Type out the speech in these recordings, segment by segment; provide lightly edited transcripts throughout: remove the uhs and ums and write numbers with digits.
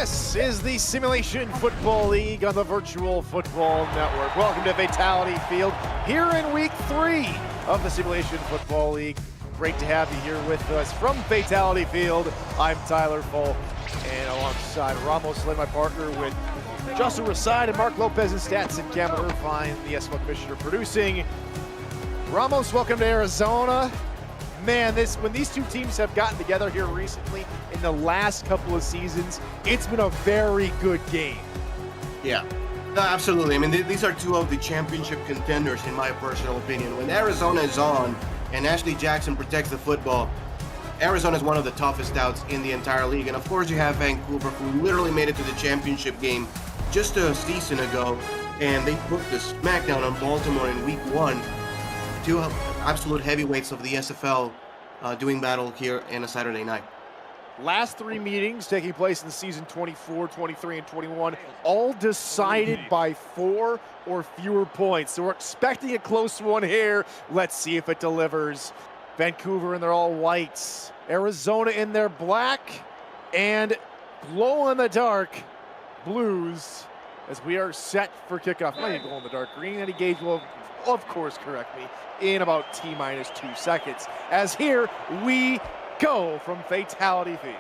This is the Simulation Football League on the Virtual Football Network. Welcome to Fatality Field here in week 3 of the Simulation Football League. Great to have you here with us from Fatality Field. I'm Tyler Folk, and alongside Ramos Lynn, my partner, with Justin Raside and Mark Lopez in Stats and Cameron Irvine, the SFL commissioner producing. Ramos, welcome to Arizona. Man, when these two teams have gotten together here recently in the last couple of seasons, it's been a very good game. Yeah, no, absolutely. I mean, these are two of the championship contenders, in my personal opinion. When Arizona is on and Ashley Jackson protects the football, Arizona is one of the toughest outs in the entire league. And of course, you have Vancouver, who literally made it to the championship game just a season ago, and they put the smackdown on Baltimore in week 1. Two absolute heavyweights of the SFL doing battle here on a Saturday night. Last 3 meetings taking place in season 24, 23, and 21, all decided by 4 or fewer points. So we're expecting a close one here. Let's see if it delivers. Vancouver in their all whites, Arizona in their black, and glow-in-the-dark blues as we are set for kickoff. Not even glow-in-the-dark green. Eddie Gage will, of course, correct me in about T-minus 2 seconds. As here we go from Fatality Field.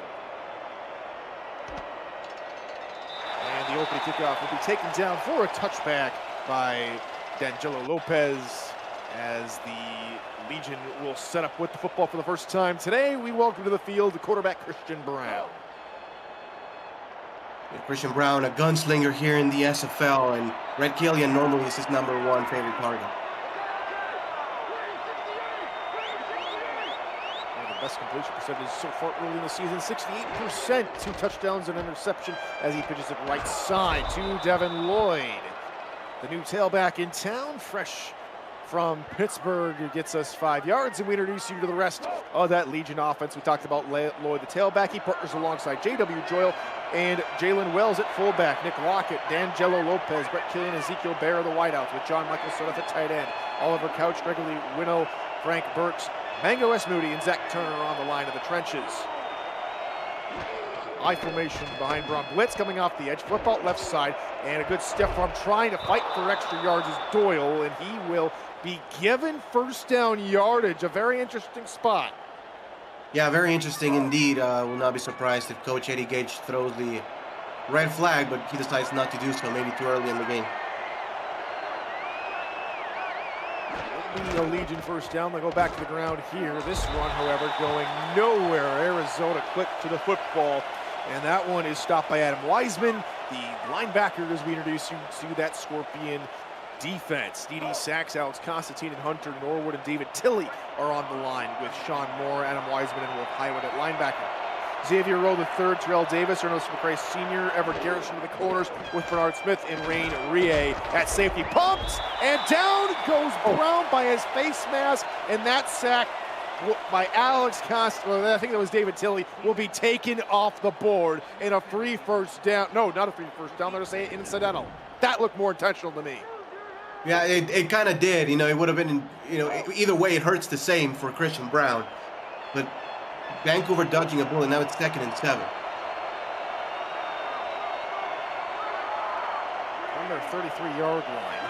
And the opening kickoff will be taken down for a touchback by D'Angelo Lopez as the Legion will set up with the football for the first time today. We welcome to the field the quarterback Christian Brown. Christian Brown, a gunslinger here in the SFL, and Red Killian normally is his #1 favorite target. Best completion percentage so far early in the season, 68%, 2 touchdowns and interception as he pitches it right side to Devin Lloyd. The new tailback in town, fresh from Pittsburgh, who gets us 5 yards, and we introduce you to the rest of that Legion offense. We talked about Lloyd, the tailback. He partners alongside J.W. Joyle and Jalen Wells at fullback, Nick Lockett, D'Angelo Lopez, Brett Killian, Ezekiel Bear, the wideouts, with John Michael Sudduth at tight end, Oliver Couch, Gregory Winnow, Frank Burks, Mango S. Moody, and Zach Turner on the line of the trenches. I formation behind Braun. Blitz coming off the edge, flip out left side, and a good stiff arm trying to fight for extra yards is Doyle, and he will be given first down yardage. A very interesting spot. Yeah, very interesting indeed. Will not be surprised if Coach Eddie Gage throws the red flag, but he decides not to do so, maybe too early in the game. The Legion first down. They go back to the ground here. This one, however, going nowhere. Arizona quick to the football, and that one is stopped by Adam Wiseman, the linebacker, as we introduce you to that Scorpion defense. D.D. Sachs, Alex Constantine, and Hunter Norwood, and David Tilley are on the line with Sean Moore, Adam Wiseman, and Wolf Highwood at linebacker. Xavier Rowe III, Terrell Davis, Ernest McRae Sr., Everett Garrison to the corners with Bernard Smith and Rain Rie at safety. Pumped, and down goes Brown by his face mask, and that sack by Alex Constantine, I think that was David Tilley, will be taken off the board in a free first down. No, not a free first down, they're saying incidental. That looked more intentional to me. Yeah, it kind of did. You know, it would have been, either way, it hurts the same for Christian Brown. But Vancouver dodging a bullet, now it's 2nd and 7. On their 33-yard line.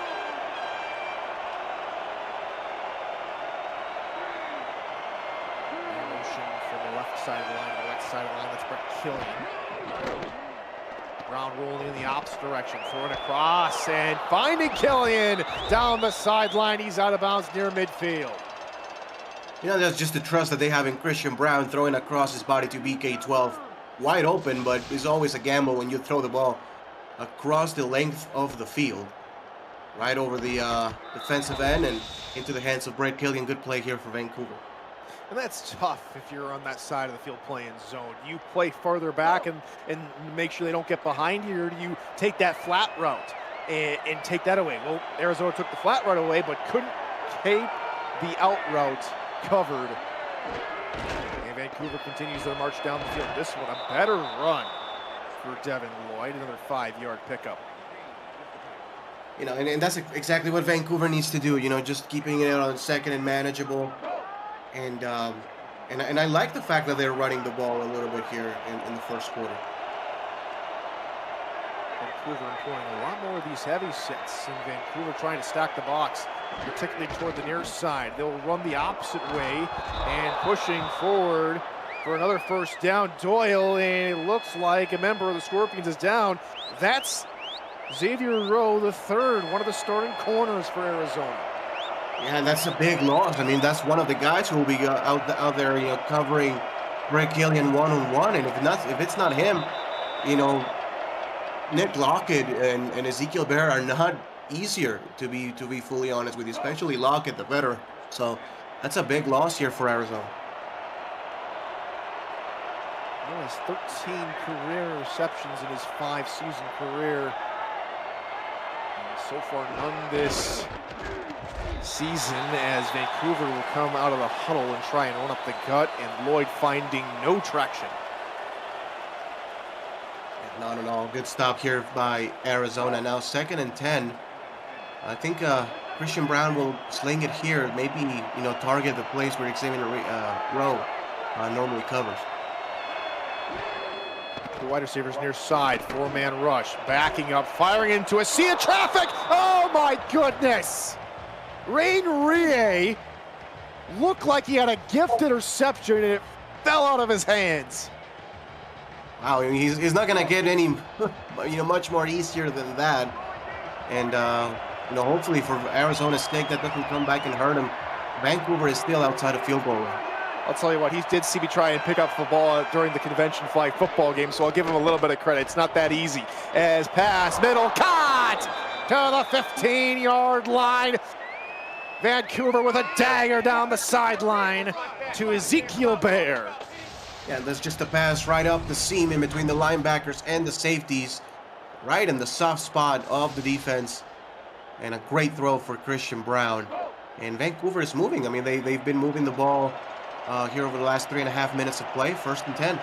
Motion from the left side of the line to the right side of the line. That's Brett Killian. Brown rolling in the opposite direction, throwing across and finding Killian down the sideline. He's out of bounds near midfield. That's just the trust that they have in Christian Brown, throwing across his body to BK12. Wide open, but it's always a gamble when you throw the ball across the length of the field. Right over the defensive end and into the hands of Brett Killian. Good play here for Vancouver. And that's tough if you're on that side of the field playing zone. You play farther back and make sure they don't get behind you, or do you take that flat route and take that away? Well, Arizona took the flat route away, but couldn't keep the out route covered. And Vancouver continues their march down the field. This one, a better run for Devin Lloyd, another 5-yard pickup. And that's exactly what Vancouver needs to do, just keeping it on 2nd and manageable. And I like the fact that they're running the ball a little bit here in the first quarter. Vancouver employing a lot more of these heavy sets, and Vancouver trying to stack the box, particularly toward the near side. They'll run the opposite way and pushing forward for another first down. Doyle, and it looks like a member of the Scorpions is down. That's Xavier Rowe, the third, one of the starting corners for Arizona. Yeah, and that's a big loss. I mean, that's one of the guys who will be out there, covering Greg Killian one-on-one. And if it's not him, Nick Lockett and Ezekiel Bear are not easier, to be fully honest with you, especially Lockett, the veteran. So that's a big loss here for Arizona. He has 13 career receptions in his 5-season career. And so far, none this season, as Vancouver will come out of the huddle and try and run up the gut, and Lloyd finding no traction. Not at all. Good stop here by Arizona. Now 2nd and 10. I think Christian Brown will sling it here. Maybe, target the place where Xavier Rowe normally covers. The wide receivers near side, 4-man rush, backing up, firing into a sea of traffic. Oh my goodness! Rain Rie looked like he had a gifted reception and it fell out of his hands. Wow, he's not gonna get any, much more easier than that. And hopefully for Arizona's sake, that doesn't come back and hurt him. Vancouver is still outside of field goal range. I'll tell you what, he did see me try and pick up the ball during the convention flag football game, so I'll give him a little bit of credit. It's not that easy. As pass, middle, cut to the 15-yard line. Vancouver with a dagger down the sideline to Ezekiel Bear. Yeah, that's just a pass right up the seam in between the linebackers and the safeties, right in the soft spot of the defense. And a great throw for Christian Brown. And Vancouver is moving. I mean, they've been moving the ball here over the last 3.5 minutes of play. 1st and 10.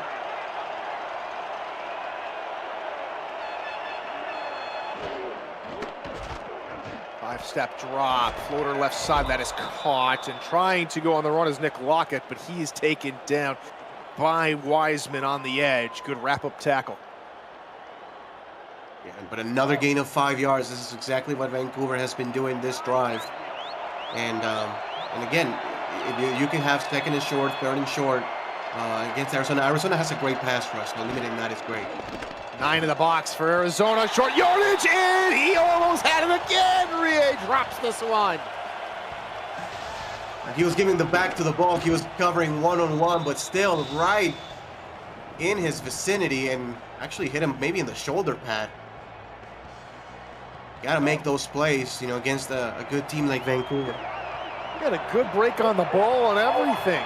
Five-step drop, floater left side, that is caught, and trying to go on the run is Nick Lockett, but he is taken down by Wiseman on the edge. Good wrap-up tackle. Yeah, but another gain of 5 yards. This is exactly what Vancouver has been doing this drive. And again, you can have 2nd and short, 3rd and short against Arizona. Arizona has a great pass rush, so limiting that is great. 9 in the box for Arizona, short yardage, and he almost had it again. Rie drops this one. He was giving the back to the ball. He was covering one-on-one, but still right in his vicinity, and actually hit him maybe in the shoulder pad. Got to make those plays, against a good team like Vancouver. Got a good break on the ball and everything.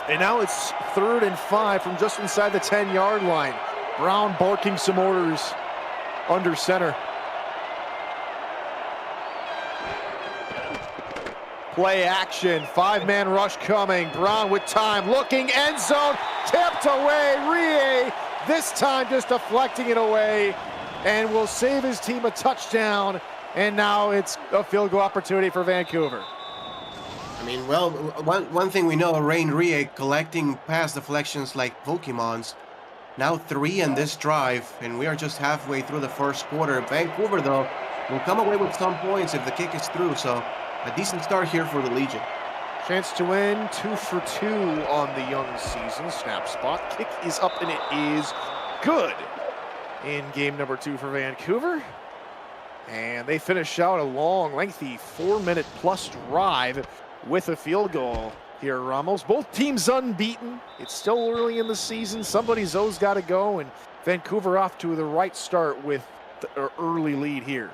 And now it's 3rd and 5 from just inside the 10-yard line. Brown barking some orders under center. Play action, 5-man rush coming. Brown with time, looking, end zone, tipped away. Rie, this time just deflecting it away, and will save his team a touchdown. And now it's a field goal opportunity for Vancouver. I mean, well, one thing we know, Rain Rie collecting pass deflections like Pokemons. Now 3 in this drive, and we are just halfway through the 1st quarter. Vancouver, though, will come away with some points if the kick is through, so a decent start here for the Legion. Chance to win, 2 for 2 on the young season. Snap spot, kick is up, and it is good in game number 2 for Vancouver. And they finish out a long, lengthy 4-minute plus drive with a field goal here, Ramos. Both teams unbeaten. It's still early in the season. Somebody's always got to go, and Vancouver off to the right start with the early lead here.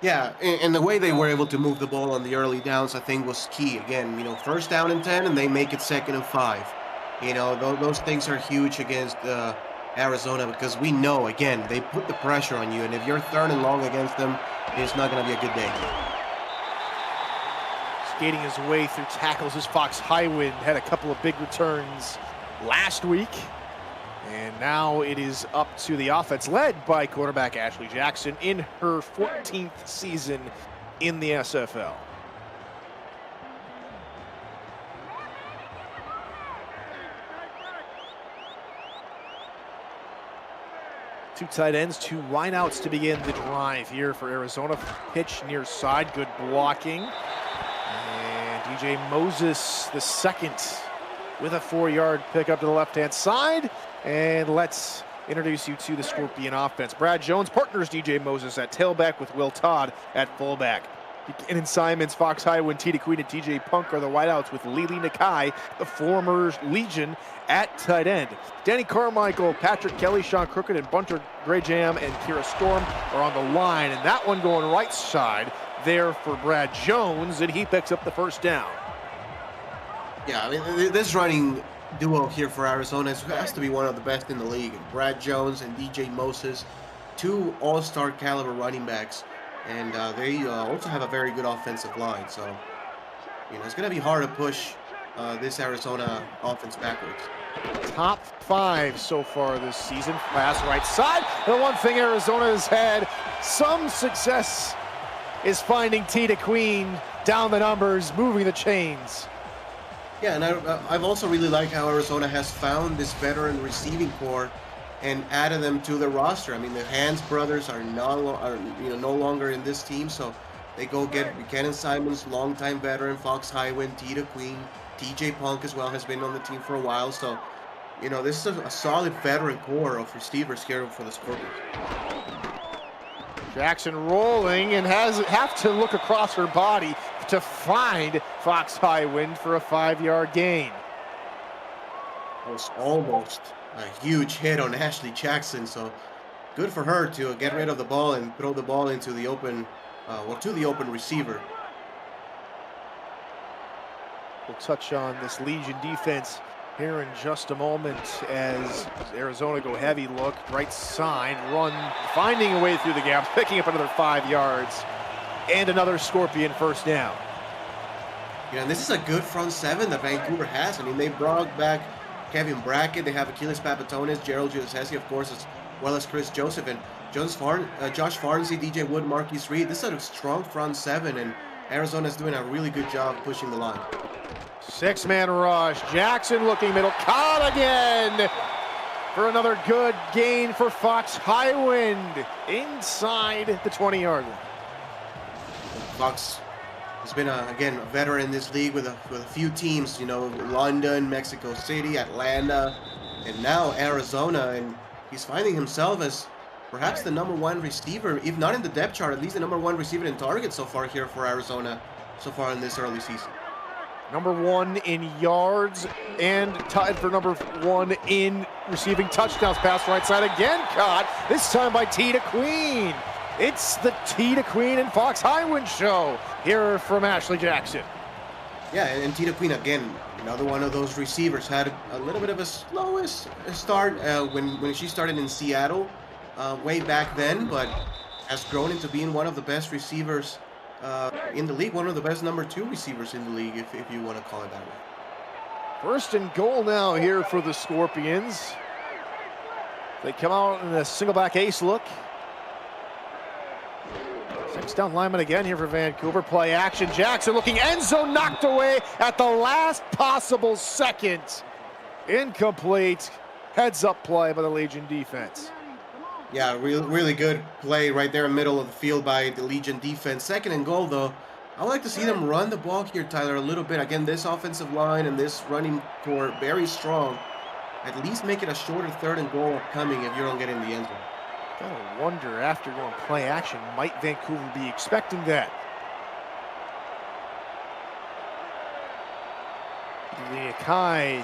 Yeah, and the way they were able to move the ball on the early downs, I think, was key. Again, 1st down and 10, and they make it 2nd and 5. Those things are huge against Arizona, because we know, again, they put the pressure on you, and if you're 3rd and long against them, it's not going to be a good day. Skating his way through tackles is Fox Highwind. Had a couple of big returns last week. And now it is up to the offense, led by quarterback Ashley Jackson in her 14th season in the SFL. Two tight ends, two wideouts to begin the drive here for Arizona. Pitch near side, good blocking. And DJ Moses, the second, with a 4-yard pickup to the left-hand side. And let's introduce you to the Scorpion offense. Brad Jones partners DJ Moses at tailback with Will Todd at fullback. Buchanan Simons, Fox Highwind, Tita Queen, and TJ Punk are the wideouts with Lili Nakai, the former Legion, at tight end. Danny Carmichael, Patrick Kelly, Sean Crooked, and Bunter Grayjam and Kira Storm are on the line. And that one going right side there for Brad Jones, and he picks up the first down. Yeah, I mean, this running duo here for Arizona has to be one of the best in the league. Brad Jones and DJ Moses, two all-star caliber running backs. And they also have a very good offensive line. So, it's going to be hard to push this Arizona offense backwards. Top 5 so far this season. Pass right side. The one thing Arizona has had some success is finding Tita Queen down the numbers, moving the chains. Yeah, and I've also really liked how Arizona has found this veteran receiving core and added them to the roster. I mean, the Hans brothers are no longer in this team, so they go get Buchanan Simons, longtime veteran, Fox Highwind, Tita Queen, TJ Punk as well has been on the team for a while. So, this is a solid veteran core of receivers here for the Scorpions. Jackson rolling and have to look across her body to find Fox Highwind for a 5-yard gain. Was almost a huge hit on Ashley Jackson, so good for her to get rid of the ball and throw the ball into the open, to the open receiver. We'll touch on this Legion defense here in just a moment as Arizona go heavy look, right side, run, finding a way through the gap, picking up another 5 yards, and another Scorpion first down. Yeah, and this is a good front seven that Vancouver has. I mean, they brought back Kevin Brackett, they have Achilles Papatonis, Gerald Giuseppe, of course, as well as Chris Joseph, and Josh Farnsey, DJ Wood, Marquise Reed. This is a strong front seven, and Arizona's doing a really good job pushing the line. 6-man rush. Jackson looking middle. Caught again for another good gain for Fox Highwind inside the 20-yard line. Fox has been, again, a veteran in this league with a few teams, London, Mexico City, Atlanta, and now Arizona. And he's finding himself as perhaps the #1 receiver, if not in the depth chart, at least the #1 receiver in targets so far here for Arizona, so far in this early season. #1 in yards and tied for #1 in receiving touchdowns. Pass right side again, caught, this time by Tita Queen. It's the Tita Queen and Fox Highwind show here from Ashley Jackson. Yeah, and Tita Queen, again, another one of those receivers, had a little bit of a slowest start when she started in Seattle way back then, but has grown into being one of the best receivers in the league, one of the best #2 receivers in the league, if you want to call it that way. First and goal now here for the Scorpions. They come out in a single back ace look. 6 down lineman again here for Vancouver. Play action. Jackson looking, end zone, knocked away at the last possible second. Incomplete. Heads up play by the Legion defense. Yeah, really good play right there in the middle of the field by the Legion defense. 2nd and goal, though. I would like to see them run the ball here, Tyler, a little bit. Again, this offensive line and this running core, very strong. At least make it a shorter 3rd and goal upcoming if you don't get in the end zone. Gotta wonder, after going play action, might Vancouver be expecting that? Kai,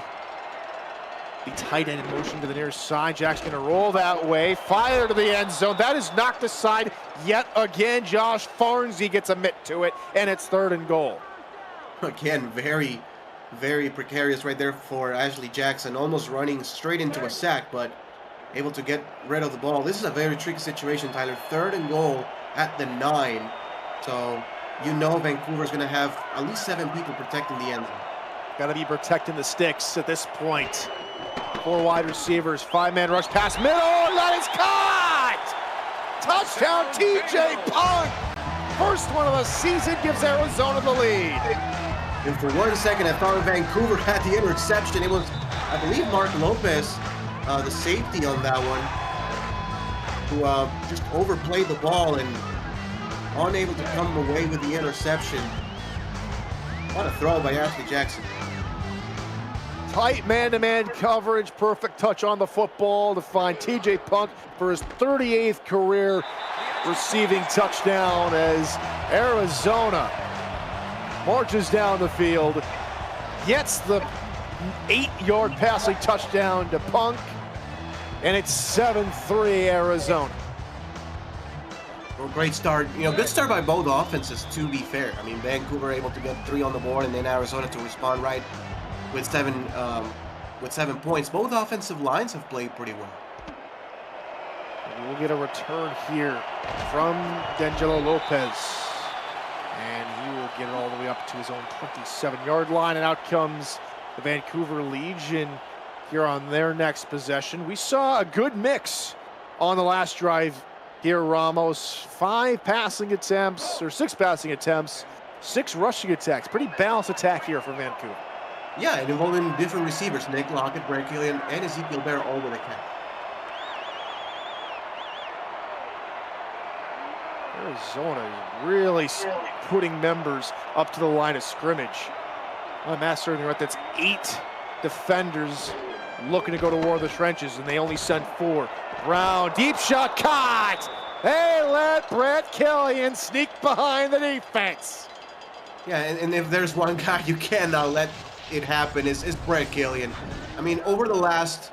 the tight end in motion to the near side. Jack's gonna roll that way, fire to the end zone. That is knocked aside yet again. Josh Farnsey gets a mitt to it, and it's 3rd and goal. Again, very, very precarious right there for Ashley Jackson, almost running straight into a sack, but able to get rid of the ball. This is a very tricky situation, Tyler. 3rd and goal at the 9. So, Vancouver's going to have at least 7 people protecting the end zone. Got to be protecting the sticks at this point. 4 wide receivers, 5-man rush pass middle, that is caught! Touchdown TJ Punk! First one of the season, gives Arizona the lead. And for 1 second, I thought Vancouver had the interception. It was, I believe, Mark Lopez, the safety on that one. who just overplayed the ball and unable to come away with the interception. What a throw by Ashley Jackson. Tight man-to-man coverage, perfect touch on the football to find TJ Punk for his 38th career receiving touchdown as Arizona marches down the field, gets the 8-yard passing touchdown to Punk, and it's 7-3 Arizona. Well, great start. You know, good start by both offenses, to be fair. I mean, Vancouver able to get 3 on the board, and then Arizona to respond right with 7 points. Both offensive lines have played pretty well. We'll get a return here from D'Angelo Lopez. And he will get it all the way up to his own 27-yard line. And out comes the Vancouver Legion here on their next possession. We saw a good mix on the last drive here, Ramos. 6 passing attempts, 6 rushing attacks. Pretty balanced attack here for Vancouver. Yeah, and involving different receivers. Nick Lockett, Brett Killian, and Ezekiel Bear all with a catch. Arizona is really putting members up to the line of scrimmage. Master, that's 8 defenders looking to go to war in the trenches, and they only sent 4. Brown, deep shot, caught! They let Brett Killian sneak behind the defense. Yeah, and if there's one guy you cannot let it happen is Brett Killian. I mean, over the last,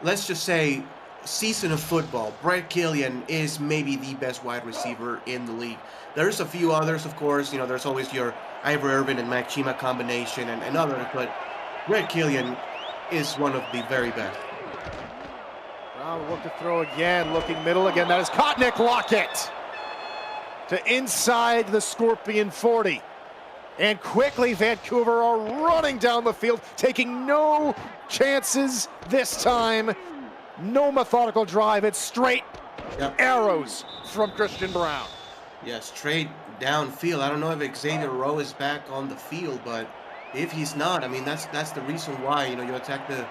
let's just say, season of football, Brett Killian is maybe the best wide receiver in the league. There's a few others, of course. You know, there's always your Ivor Irvin and Mac Chima combination and others, but Brett Killian is one of the very best. Brown look to throw again, looking middle again. That is caught. Nick Lockett to inside the Scorpion 40. And quickly, Vancouver are running down the field, taking no chances this time. No methodical drive. It's straight arrows from Christian Brown. Yeah, straight downfield. I don't know if Xavier Rowe is back on the field, but if he's not, I mean, that's the reason why, you know, you attack the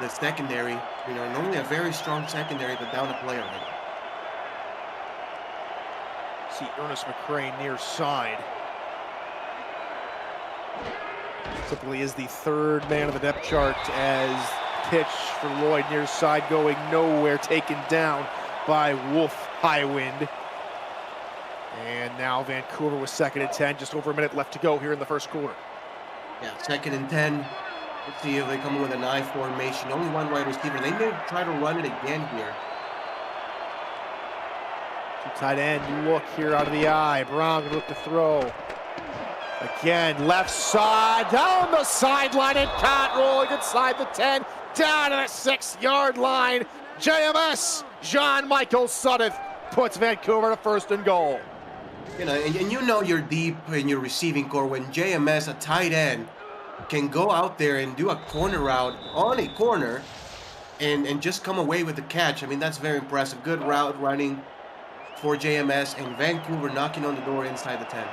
secondary. You know, normally a very strong secondary, but down a player already. See Ernest McCray near side. Typically is the 3rd man of the depth chart as pitch for Lloyd near side going nowhere, taken down by Wolf Highwind. And now Vancouver with 2nd and 10, just over a minute left to go here in the first quarter. Yeah, 2nd and 10. Let's see if they come in with an I formation. Only one wide receiver. They may try to run it again here. Tight end, look here out of the eye. Brown gonna look to throw. Again, left side, down the sideline, and caught rolling inside the 10, down to the 6-yard line. JMS, Jean-Michael Suddeth puts Vancouver to 1st and goal. You know, and you know you're deep in your receiving core when JMS, a tight end, can go out there and do a corner route on a corner and just come away with the catch. I mean, that's very impressive. Good route running for JMS, and Vancouver knocking on the door inside the 10.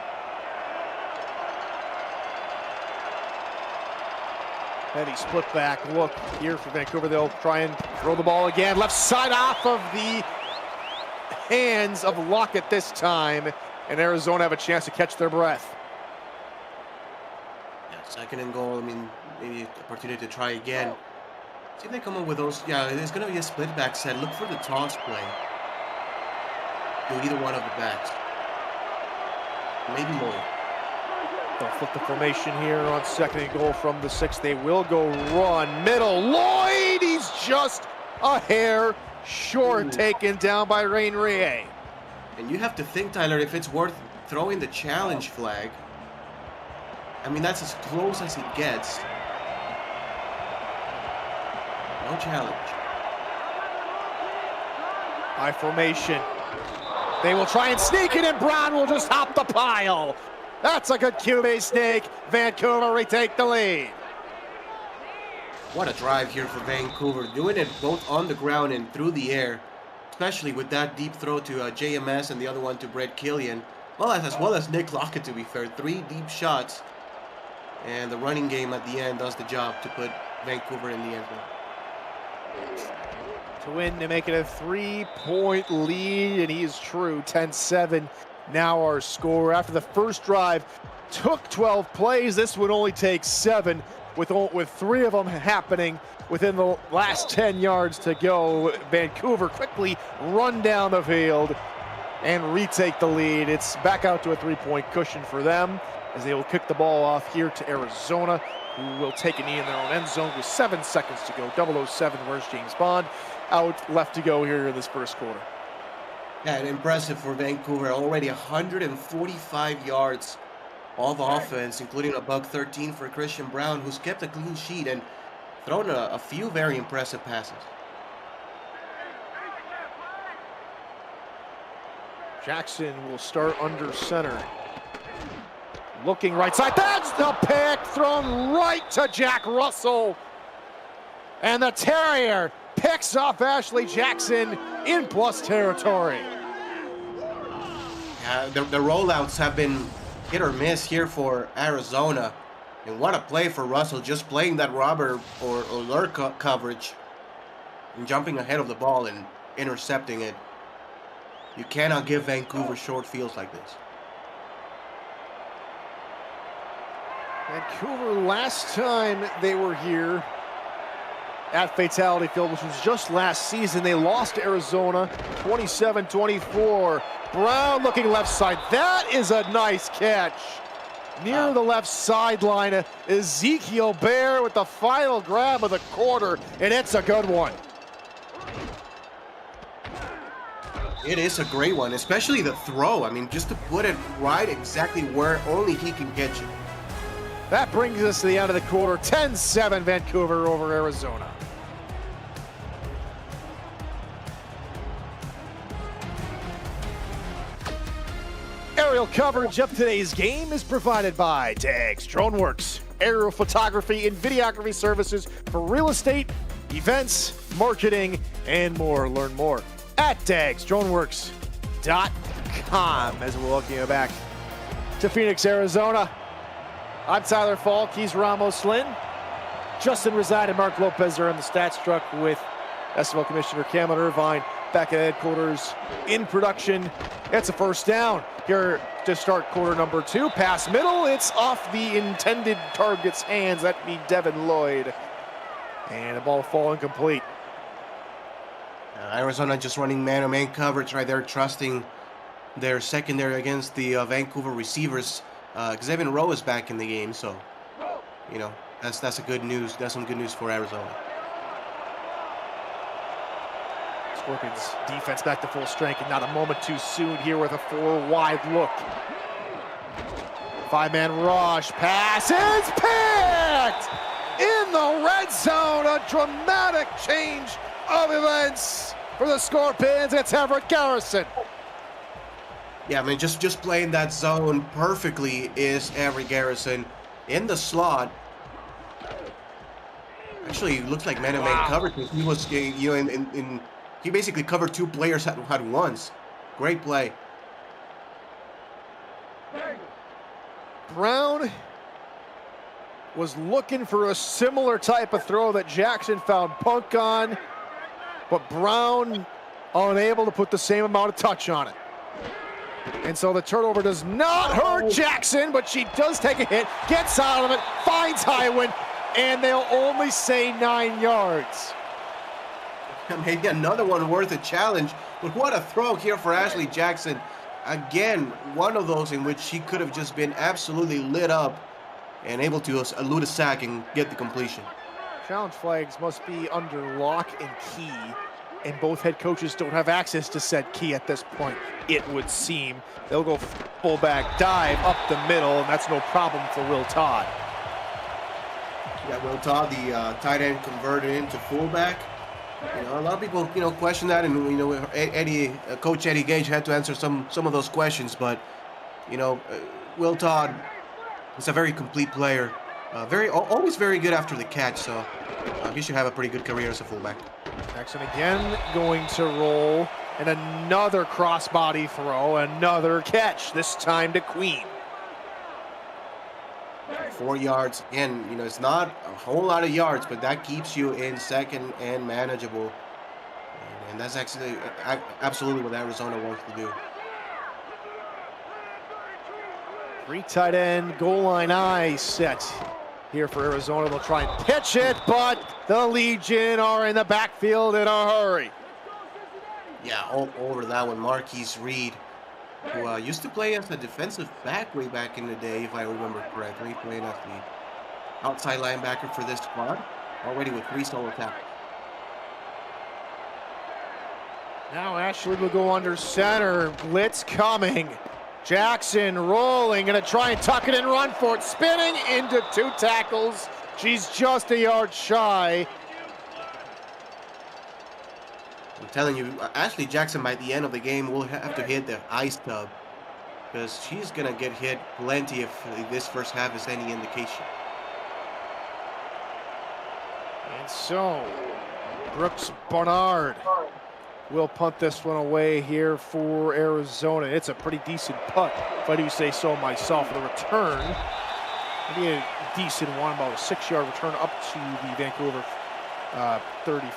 Heavy split back look here for Vancouver. They'll try and throw the ball again. Left side off of the hands of Lockett this time. And Arizona have a chance to catch their breath. Yeah, 2nd and goal. I mean, maybe opportunity to try again. See if they come up with those. Yeah, there's going to be a split back set. Look for the toss play to either one of the backs. Maybe more. They'll flip the formation here on 2nd and goal from the 6. They will go run middle. Lloyd, he's just a hair short, taken down by Rain Rie. And you have to think, Tyler, if it's worth throwing the challenge flag. I mean, that's as close as it gets. No challenge. High formation. They will try and sneak it, and Brown will just hop the pile. That's a good QB sneak. Vancouver retake the lead. What a drive here for Vancouver. Doing it both on the ground and through the air. Especially with that deep throw to JMS and the other one to Brett Killian. Well, as well as Nick Lockett, to be fair. 3 deep shots. And the running game at the end does the job to put Vancouver in the end zone. to win to make it a 3-point lead, and he is true. 10-7 now our score. After the first drive took 12 plays, this would only take 7, with 3 of them happening within the last 10 yards to go. Vancouver quickly run down the field and retake the lead. It's back out to a 3-point cushion for them as they will kick the ball off here to Arizona, who will take a knee in their own end zone with 7 seconds to go. 007, where's James Bond? Out left to go here in this first quarter. Yeah, and impressive for Vancouver. Already 145 yards of offense, including a $113 for Christian Brown, who's kept a clean sheet and thrown a few very impressive passes. Jackson will start under center. Looking right side, that's the pick, thrown right to Jack Russell. And the Terrier picks off Ashley Jackson in plus territory. The rollouts have been hit or miss here for Arizona. And what a play for Russell, just playing that robber or lurk coverage and jumping ahead of the ball and intercepting it. You cannot give Vancouver short fields like this. Vancouver, last time they were here at Fatality Field, which was just last season, they lost to Arizona 27-24. Brown looking left side. That is a nice catch. Near the left sideline, Ezekiel Bear with the final grab of the quarter, and it's a good one. It is a great one, especially the throw. I mean, just to put it right exactly where only he can get you. That brings us to the end of the quarter. 10-7 Vancouver over Arizona. Aerial coverage of today's game is provided by Tags DroneWorks. Aerial photography and videography services for real estate, events, marketing, and more. Learn more at tagsdroneworks.com. As we're looking back to Phoenix, Arizona. I'm Tyler Falk, he's Ramos Lynn. Justin Reside and Mark Lopez are in the stats truck with SFL Commissioner Cameron Irvine back at headquarters in production. It's a first down here to start quarter number 2. Pass middle, it's off the intended target's hands. That'd be Devin Lloyd. And the ball fall incomplete. Arizona just running man-to-man coverage right there, trusting their secondary against the Vancouver receivers. Xavier Rowe is back in the game, so you know that's a good news. That's some good news for Arizona. Scorpions defense back to full strength, and not a moment too soon here with a 4-wide look. 5-man rush, pass is picked in the red zone. A dramatic change of events for the Scorpions. It's Everett Garrison. Yeah, I mean, just playing that zone perfectly is Everett Garrison in the slot. Actually, it looks like man-to-man coverage. He was, he basically covered 2 players at once. Great play. Brown was looking for a similar type of throw that Jackson found Punk on, but Brown unable to put the same amount of touch on it. And so the turnover does not hurt Jackson, but she does take a hit, gets out of it, finds Highwind, and they'll only say 9 yards. Maybe another one worth a challenge, but what a throw here for Ashley Jackson. Again, one of those in which she could have just been absolutely lit up and able to elude a sack and get the completion. Challenge flags must be under lock and key, and both head coaches don't have access to said key at this point, it would seem. They'll go fullback dive up the middle, and that's no problem for Will Todd. Yeah, Will Todd, the tight end, converted into fullback. You know, a lot of people, question that, and Coach Eddie Gage had to answer some of those questions. But Will Todd is a very complete player, always very good after the catch. So he should have a pretty good career as a fullback. Jackson again going to roll, and another crossbody throw, another catch. This time to Queen. 4 yards. Again, it's not a whole lot of yards, but that keeps you in second and manageable. And that's actually absolutely what Arizona wants to do. Three tight end, goal line eye set here for Arizona. They'll try and pitch it, but the Legion are in the backfield in a hurry. Yeah, all over that one. Marquise Reed, who used to play as a defensive back way back in the day, if I remember correctly, playing as the outside linebacker for this squad, already with 3 solo tackles. Now Ashley will go under center. Blitz coming. Jackson rolling, gonna try and tuck it and run for it. Spinning into 2 tackles. She's just a yard shy. I'm telling you, Ashley Jackson by the end of the game will have to hit the ice tub, because she's gonna get hit plenty if this first half is any indication. And so, Brooks Barnard will punt this one away here for Arizona. It's a pretty decent punt, if I do say so myself. The return, maybe a decent one, about a 6-yard return up to the Vancouver 30,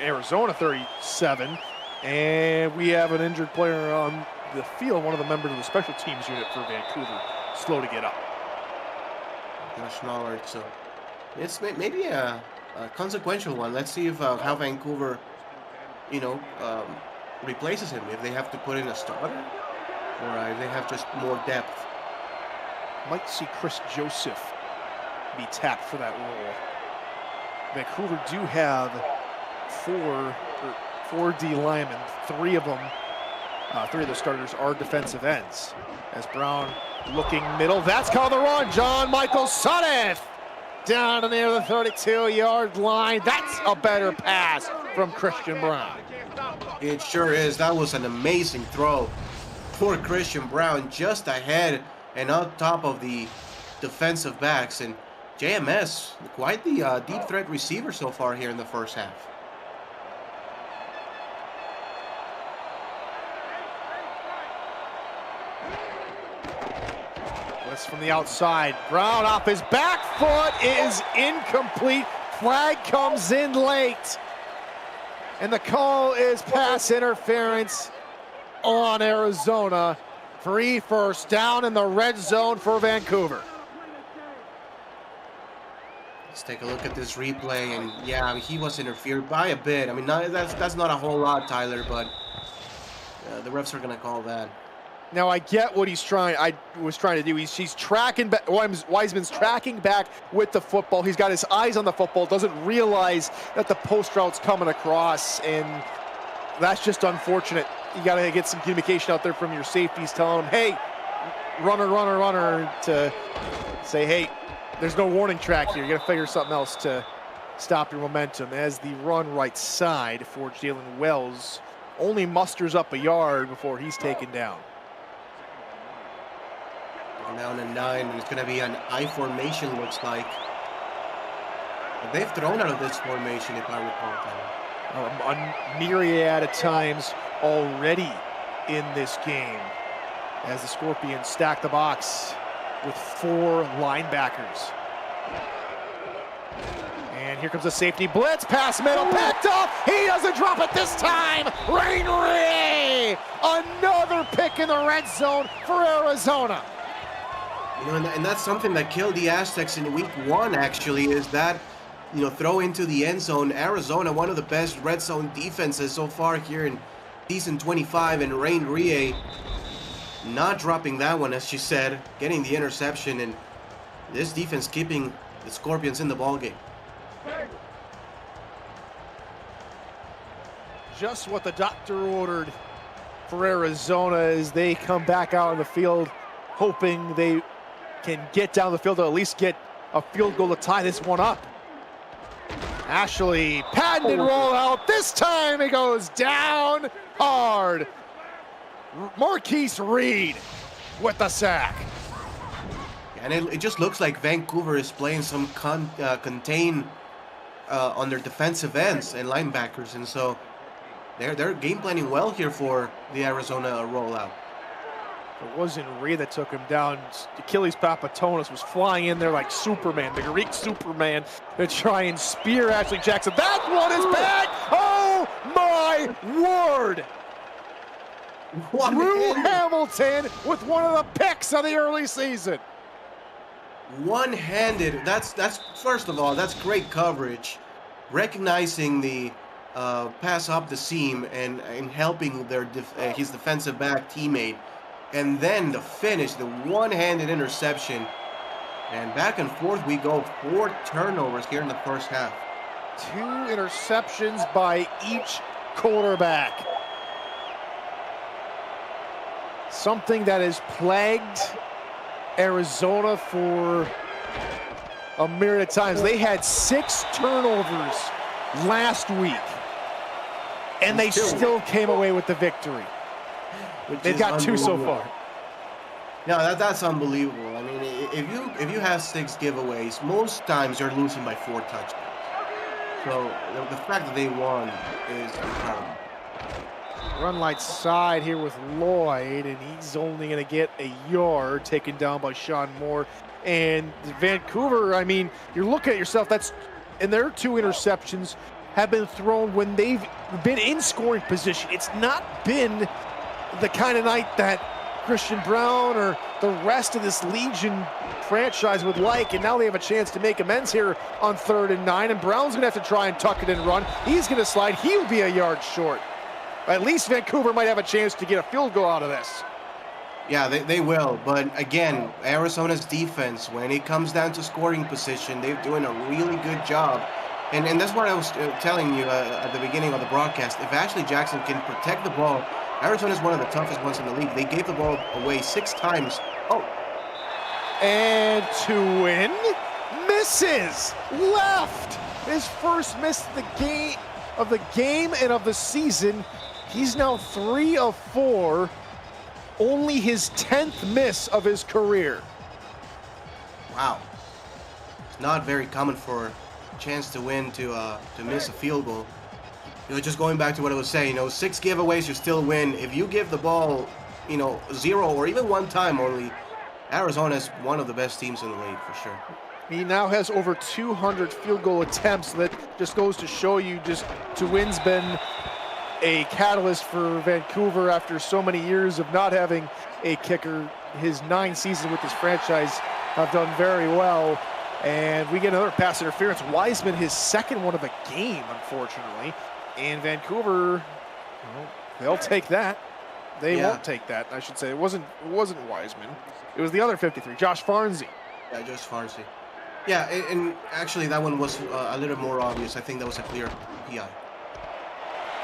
Arizona 37. And we have an injured player on the field, one of the members of the special teams unit for Vancouver, slow to get up. Josh Nollard, so it's maybe a consequential one. Let's see if how Vancouver, replaces him, if they have to put in a starter or if they have just more depth. Might see Chris Joseph be tapped for that role. Vancouver do have four D linemen. 3 of them, 3 of the starters are defensive ends. As Brown looking middle, that's called the run. John Michael Suddeth down to near the 32-yard line. That's a better pass from Christian Brown. It sure is. That was an amazing throw. Poor Christian Brown, just ahead and on top of the defensive backs. And JMS, quite the deep threat receiver so far here in the first half. Blitz from the outside. Brown off his back foot is incomplete. Flag comes in late. And the call is pass interference on Arizona. Free first down in the red zone for Vancouver. Let's take a look at this replay, and yeah, he was interfered by a bit. I mean, that's not a whole lot, Tyler, but the refs are gonna call that. Now I get what he's trying. I was trying to do. He's tracking back. Wiseman's tracking back with the football. He's got his eyes on the football. Doesn't realize that the post route's coming across, and that's just unfortunate. You got to get some communication out there from your safeties, telling them, "Hey, runner," to say, "Hey, there's no warning track here. You got to figure something else to stop your momentum." As the run right side for Jalen Wells only musters up a yard before he's taken down. Down and 9, and it's going to be an I formation, looks like. But they've thrown out of this formation, if I recall. A myriad of times already in this game, as the Scorpions stack the box with 4 linebackers. And here comes a safety blitz, pass middle, picked up. He doesn't drop it this time. Rain Ray, another pick in the red zone for Arizona. And that's something that killed the Aztecs in week 1, actually, is that, throw into the end zone. Arizona, one of the best red zone defenses so far here in season 25, and Rain Rie not dropping that one, as she said, getting the interception, and this defense keeping the Scorpions in the ballgame. Just what the doctor ordered for Arizona as they come back out on the field, hoping they can get down the field or at least get a field goal to tie this one up. Ashley, patented rollout. This time it goes down hard. Marquise Reed with the sack. And it just looks like Vancouver is playing some contain on their defensive ends and linebackers, and so they're game planning well here for the Arizona rollout. It wasn't Reed that took him down. Achilles Papatonis was flying in there like Superman, the Greek Superman, to try and spear Ashley Jackson. That one is back! Oh my my word! Drew Hamilton with one of the picks of the early season. One-handed. That's first of all, that's great coverage, recognizing the pass up the seam and helping his defensive back teammate, and then the finish, the one-handed interception, and back and forth we go. 4 turnovers here in the first half. 2 interceptions by each quarterback. Something that has plagued Arizona for a myriad of times. They had 6 turnovers last week, and they still came away with the victory. They've got 2 so far. No, that's unbelievable. I mean, if you have 6 giveaways, most times you're losing by 4 touchdowns. So the fact that they won is incredible. Run light side here with Lloyd, and he's only going to get a yard, taken down by Sean Moore. And Vancouver, I mean, you're looking at yourself, and their 2 interceptions have been thrown when they've been in scoring position. It's not been the kind of night that Christian Brown or the rest of this Legion franchise would like, and now they have a chance to make amends here on 3rd and 9, and Brown's going to have to try and tuck it and run. He's going to slide. He'll be a yard short. At least Vancouver might have a chance to get a field goal out of this. Yeah, they will. But again, Arizona's defense, when it comes down to scoring position, they're doing a really good job. And that's what I was telling you at the beginning of the broadcast. If Ashley Jackson can protect the ball, Arizona's one of the toughest ones in the league. They gave the ball away 6 times. Oh. And to win, misses. Left. His first miss of the game and of the season. He's now 3 of 4. Only his 10th miss of his career. Wow. It's not very common for a chance to win to miss a field goal. You know, just going back to what I was saying, 6 giveaways, you still win. If you give the ball, 0 or even 1 time only, Arizona's one of the best teams in the league for sure. He now has over 200 field goal attempts. That just goes to show you to win's been a catalyst for Vancouver after so many years of not having a kicker. His 9 seasons with this franchise have done very well. And we get another pass interference. Wiseman, his 2nd one of the game, unfortunately. And Vancouver, well, they'll take that. They won't take that, I should say. It wasn't Wiseman. It was the other 53, Josh Farnsey. Yeah, Josh Farnsey. Yeah, and actually that one was a little more obvious. I think that was a clear PI.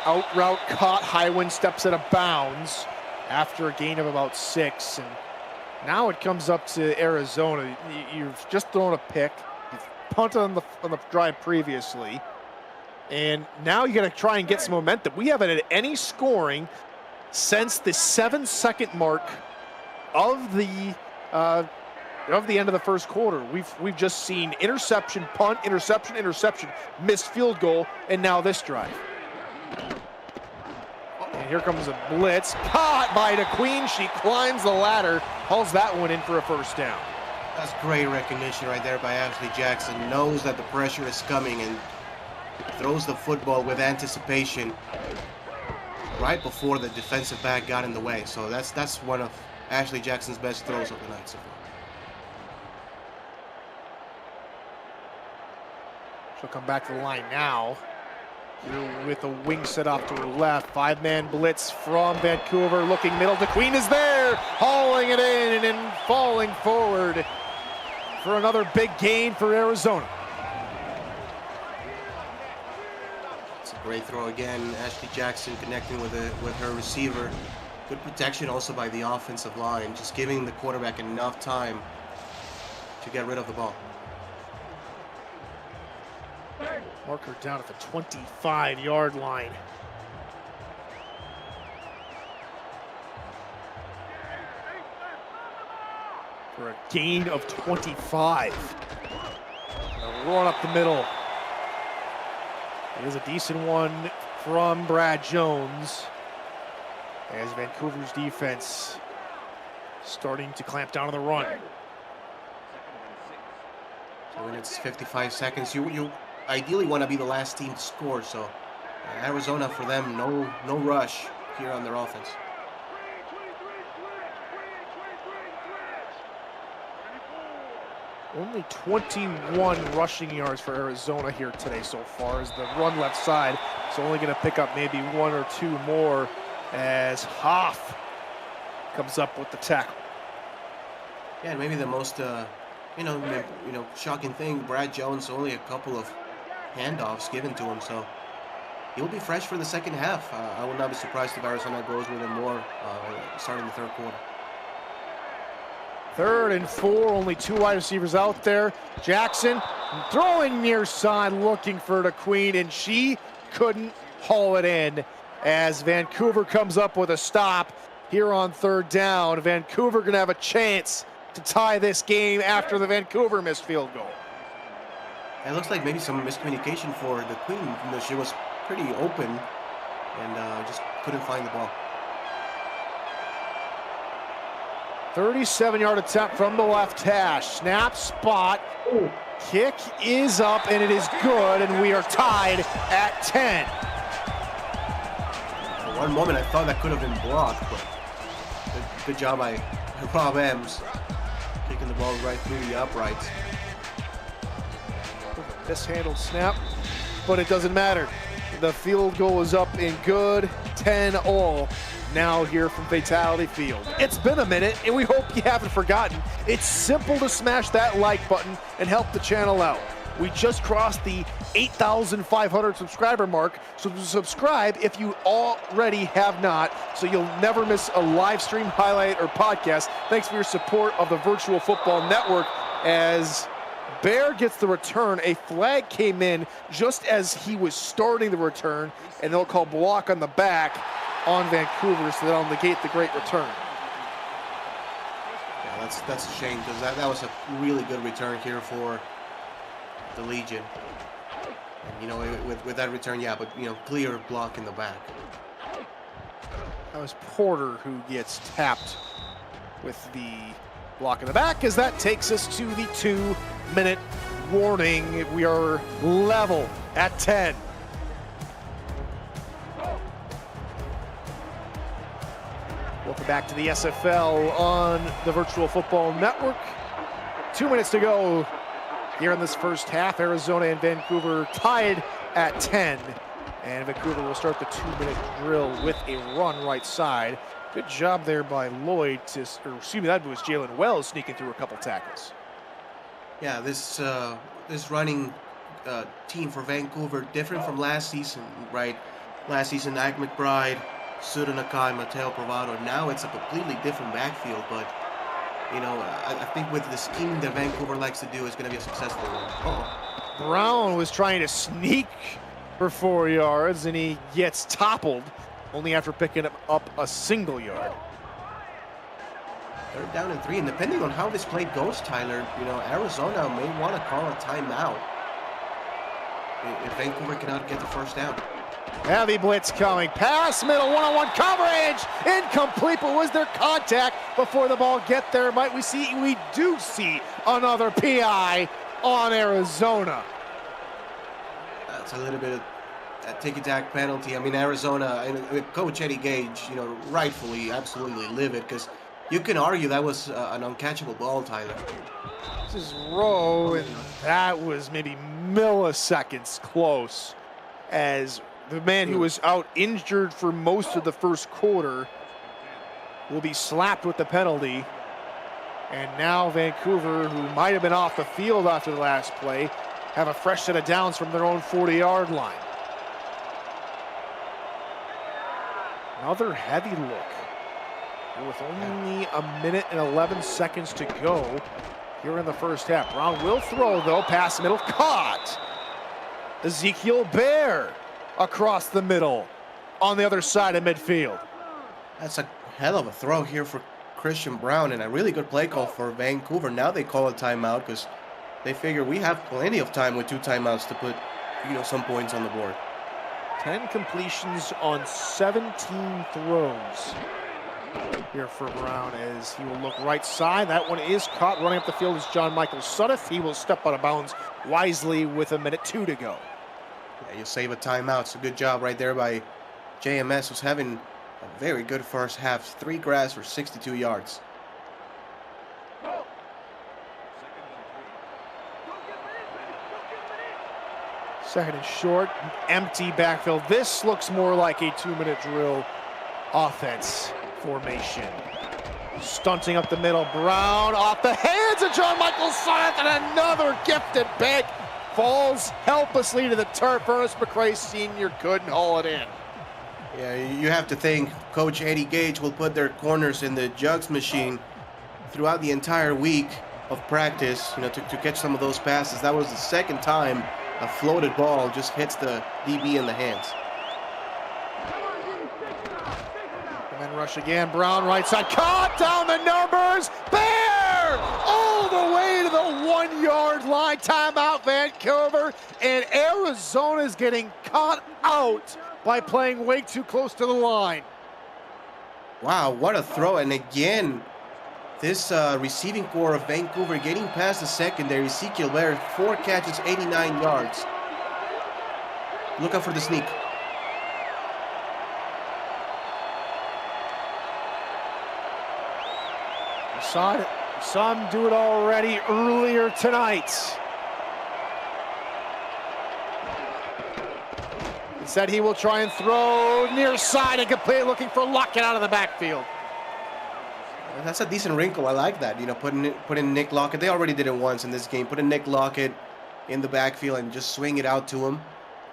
Out route caught. Highwind steps out of bounds after a gain of about 6. And now it comes up to Arizona. You've just thrown a pick. You've punted on the drive previously. And now you got to try and get some momentum. We haven't had any scoring since the 7-second mark of the end of the first quarter. We've just seen interception, punt, interception, interception, missed field goal, and now this drive. And here comes a blitz, caught by DeQueen. She climbs the ladder, hauls that one in for a first down. That's great recognition right there by Ashley Jackson. Knows that the pressure is coming and throws the football with anticipation right before the defensive back got in the way. So that's one of Ashley Jackson's best throws of the night so far. She'll come back to the line now. Here with a wing set off to her left. 5-man blitz from Vancouver. Looking middle. DeQueen is there. Hauling it in and falling forward for another big gain for Arizona. It's a great throw again. Ashley Jackson connecting with her receiver. Good protection also by the offensive line. Just giving the quarterback enough time to get rid of the ball. Marker down at the 25-yard line. For a gain of 25. A run up the middle. It is a decent one from Brad Jones. As Vancouver's defense starting to clamp down on the run. So when it's 55 seconds, you ideally want to be the last team to score, so Arizona, for them, no rush here on their offense. Only 21 rushing yards for Arizona here today so far as the run left side. So only going to pick up maybe 1 or 2 more as Hoff comes up with the tackle. Yeah, and maybe the most, shocking thing, Brad Jones, only a couple of handoffs given to him, so he'll be fresh for the second half. I would not be surprised if Arizona goes with him more starting the third quarter. 3rd and 4, only 2 wide receivers out there. Jackson throwing near side, looking for the Queen, and she couldn't haul it in as Vancouver comes up with a stop here on 3rd down. Vancouver gonna have a chance to tie this game after the Vancouver missed field goal. It looks like maybe some miscommunication for the Queen. She was pretty open and just couldn't find the ball. 37-yard attempt from the left hash. Snap, spot, kick is up, and it is good, and we are tied at 10. For one moment, I thought that could have been blocked, but good job by Rob Ems, kicking the ball right through the uprights. Mishandled snap, but it doesn't matter. The field goal is up and good, 10-all. Now here from Fatality Field. It's been a minute, and we hope you haven't forgotten. It's simple to smash that like button and help the channel out. We just crossed the 8,500 subscriber mark, so subscribe if you already have not, so you'll never miss a live stream, highlight, or podcast. Thanks for your support of the Virtual Football Network. As Bear gets the return, a flag came in just as he was starting the return, and they'll call block on the back on Vancouver, so that'll negate the great return. Yeah, that's a shame, because that was a really good return here for the Legion. And, with that return, yeah, but clear block in the back. That was Porter who gets tapped with the block in the back, as that takes us to the 2-minute warning. We are level at 10. Welcome back to the SFL on the Virtual Football Network. 2 minutes to go here in this first half. Arizona and Vancouver tied at 10. And Vancouver will start the 2-minute drill with a run right side. Good job there by Lloyd, that was Jalen Wells sneaking through a couple tackles. Yeah, this running team for Vancouver, different from last season, right? Last season, Ike McBride, Suda Nakai, Mateo Pravado. Now it's a completely different backfield, but I think with the scheme that Vancouver likes to do, it's going to be a successful one. Brown was trying to sneak for 4 yards, and he gets toppled only after picking up a single yard. 3rd down and 3, and depending on how this play goes, Tyler, Arizona may want to call a timeout if Vancouver cannot get the first down. Heavy blitz coming, pass middle, one-on-one coverage, incomplete, but was there contact before the ball get there? We do see another PI on Arizona. That's a little bit of a ticky-tack penalty. I mean, Arizona, Coach Eddie Gage, rightfully, absolutely livid, because you can argue that was an uncatchable ball, Tyler. This is Rowe, and that was maybe milliseconds close, as the man who was out injured for most of the first quarter will be slapped with the penalty. And now Vancouver, who might have been off the field after the last play, have a fresh set of downs from their own 40-yard line. Another heavy look. With only a minute and 11 seconds to go here in the first half. Brown will throw, though, pass middle, caught. Ezekiel Bear across the middle on the other side of midfield. That's a hell of a throw here for Christian Brown, and a really good play call for Vancouver. Now they call a timeout because they figure we have plenty of time with 2 timeouts to put some points on the board. 10 completions on 17 throws here for Brown, as he will look right side. That one is caught. Running up the field is John Michael Sudduth. He will step out of bounds wisely with 1:02 to go. Yeah, you save a timeout. So good job right there by JMS, who's having a very good first half. 3 grabs for 62 yards. Second and short, empty backfield. This looks more like a 2-minute drill offense formation. Stunting up the middle, Brown off the hands of John Michael Smith, and another gifted pick falls helplessly to the turf. Ernest McRae Sr. couldn't haul it in. Yeah, you have to think Coach Eddie Gage will put their corners in the jugs machine throughout the entire week of practice, you know, to catch some of those passes. That was the second time a floated ball just hits the DB in the hands. And then rush again, Brown right side, caught down the numbers, Bear all the way to the 1-yard line. Timeout Vancouver, and Arizona's getting caught out by playing way too close to the line. Wow, what a throw. And again, this receiving core of Vancouver getting past the secondary. Ezekiel Bear, 4 catches, 89 yards. Look out for the sneak. Saw him do it already earlier tonight. He said he will try and throw near side and complete, looking for Luckett out of the backfield. That's a decent wrinkle. I like that. You know, putting Nick Lockett. They already did it once in this game. Putting Nick Lockett in the backfield and just swing it out to him.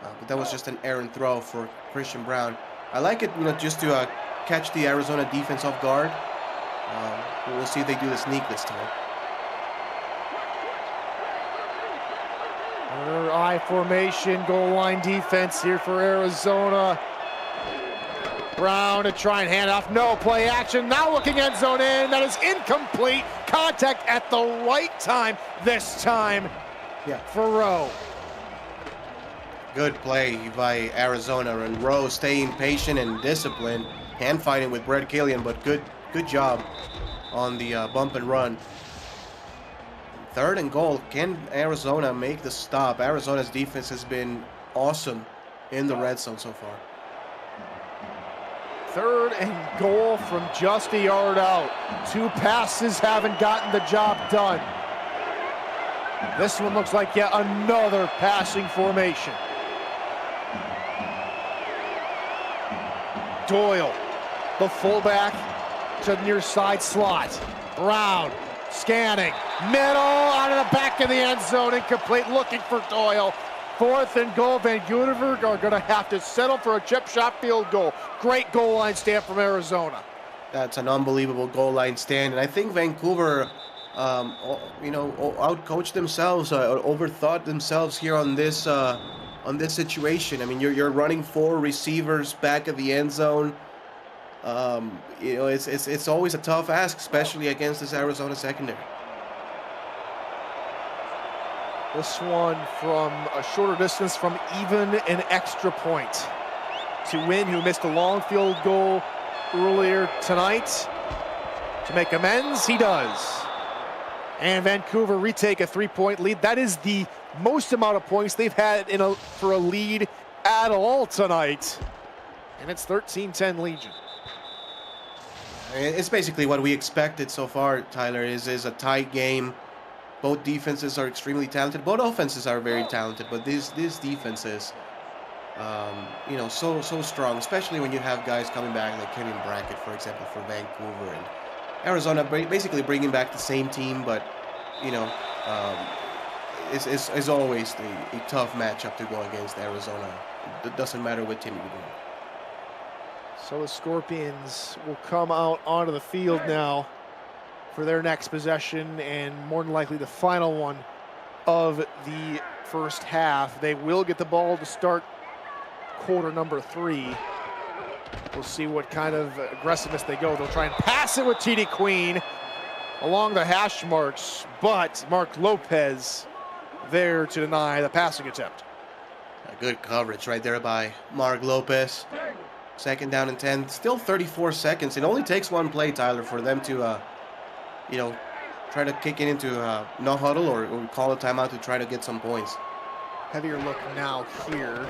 But that was just an errant throw for Christian Brown. I like it, you know, just to catch the Arizona defense off guard. We'll see if they do the sneak this time. Another I formation, goal line defense here for Arizona. Brown to try and hand off, no play action, now looking end zone in, that is incomplete. Contact at the right time, this time for Rowe. Good play by Arizona, and Rowe staying patient and disciplined, hand fighting with Brett Killian, but good job on the bump and run. 3rd and goal, can Arizona make the stop? Arizona's defense has been awesome in the red zone so far. 3rd and goal from just a yard out. 2 passes haven't gotten the job done. This one looks like yet another passing formation. Doyle, the fullback, to the near side slot. Brown scanning, middle, out of the back of the end zone, incomplete, looking for Doyle. 4th and goal, Vancouver are going to have to settle for a chip shot field goal. Great goal line stand from Arizona. That's an unbelievable goal line stand, and I think Vancouver, you know, outcoached themselves, overthought themselves here on this situation. I mean, you're running 4 receivers back of the end zone. You know, it's always a tough ask, especially against this Arizona secondary. This one from a shorter distance from even an extra point. To Win, who missed a long field goal earlier tonight. To make amends, he does. And Vancouver retake a 3-point lead. That is the most amount of points they've had for a lead at all tonight. And it's 13-10 Legion. It's basically what we expected so far, Tyler, is a tight game. Both defenses are extremely talented. Both offenses are very talented, but these defenses, you know, so strong, especially when you have guys coming back like Kevin Brackett, for example, for Vancouver, and Arizona basically bringing back the same team, but, you know, it's always a tough matchup to go against Arizona. It doesn't matter what team you're going. So the Scorpions will come out onto the field now for their next possession, and more than likely the final one of the first half. They will get the ball to start quarter number 3. We'll see what kind of aggressiveness they go. They'll try and pass it with TD Queen along the hash marks, but Mark Lopez there to deny the passing attempt. A good coverage right there by Mark Lopez. 2nd down and 10, still 34 seconds. It only takes one play, Tyler, for them to, you know, try to kick it into no huddle or call a timeout to try to get some points. Heavier look now here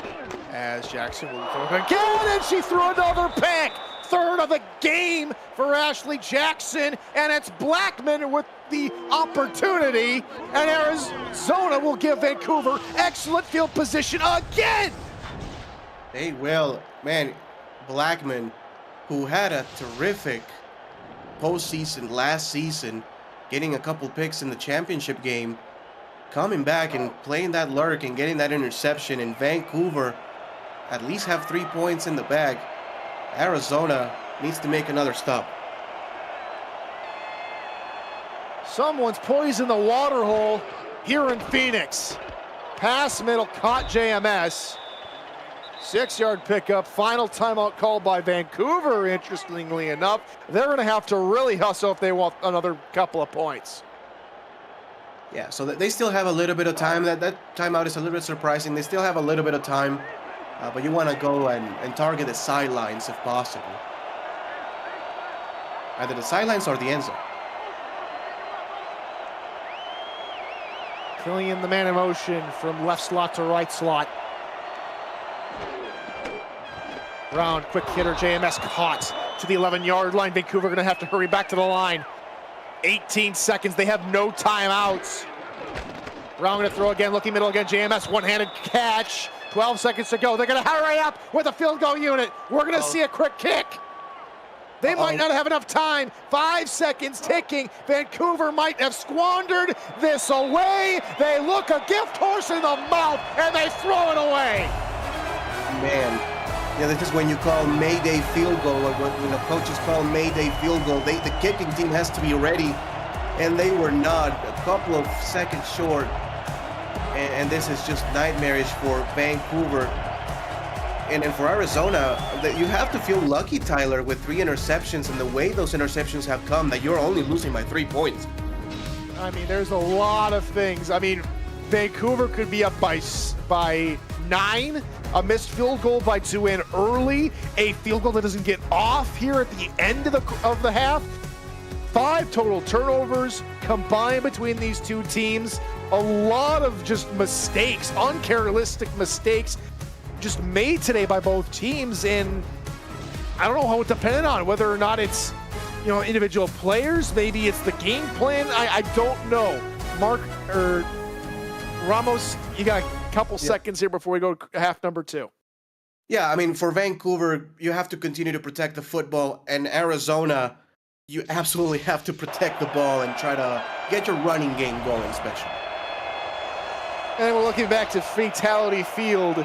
as Jackson will throw it again, and she threw another pick. Third of the game for Ashley Jackson, and it's Blackman with the opportunity, and Arizona will give Vancouver excellent field position again. They will, man. Blackman, who had a terrific postseason last season, getting a couple picks in the championship game, coming back and playing that lurk and getting that interception, in Vancouver at least have 3 points in the bag. Arizona needs to make another stop. Someone's poisoned the water hole here in Phoenix. Pass middle, caught JMS. 6-yard pickup, final timeout called by Vancouver, interestingly enough. They're gonna have to really hustle if they want another couple of points. Yeah, so they still have a little bit of time. That timeout is a little bit surprising. They still have a little bit of time, but you want to go and target the sidelines if possible. Either the sidelines or the end zone. Killian the man in motion from left slot to right slot. Round, quick hitter, JMS caught to the 11-yard line. Vancouver gonna have to hurry back to the line. 18 seconds, they have no timeouts. Brown gonna throw again, looking middle again, JMS one-handed catch. 12 seconds to go, they're gonna hurry up with a field goal unit. We're gonna see a quick kick. They might not have enough time. 5 seconds ticking. Vancouver might have squandered this away. They look a gift horse in the mouth and they throw it away. Man, yeah, this is when you call Mayday field goal, or when the coaches call Mayday field goal. The kicking team has to be ready, and they were not. A couple of seconds short, and this is just nightmarish for Vancouver. And for Arizona, you have to feel lucky, Tyler, with 3 interceptions and the way those interceptions have come, that you're only losing by 3 points. I mean, there's a lot of things. I mean, Vancouver could be up by 9, a missed field goal by Duane early, a field goal that doesn't get off here at the end of the half. 5 total turnovers combined between these two teams. A lot of just mistakes, uncharacteristic mistakes just made today by both teams, and I don't know how it depended on, whether or not it's, you know, individual players, maybe it's the game plan. I don't know. Mark or Ramos, you got a couple seconds here before we go to half number 2. Yeah, I mean, for Vancouver, you have to continue to protect the football, and Arizona, you absolutely have to protect the ball and try to get your running game going, especially. And we're looking back to Fatality Field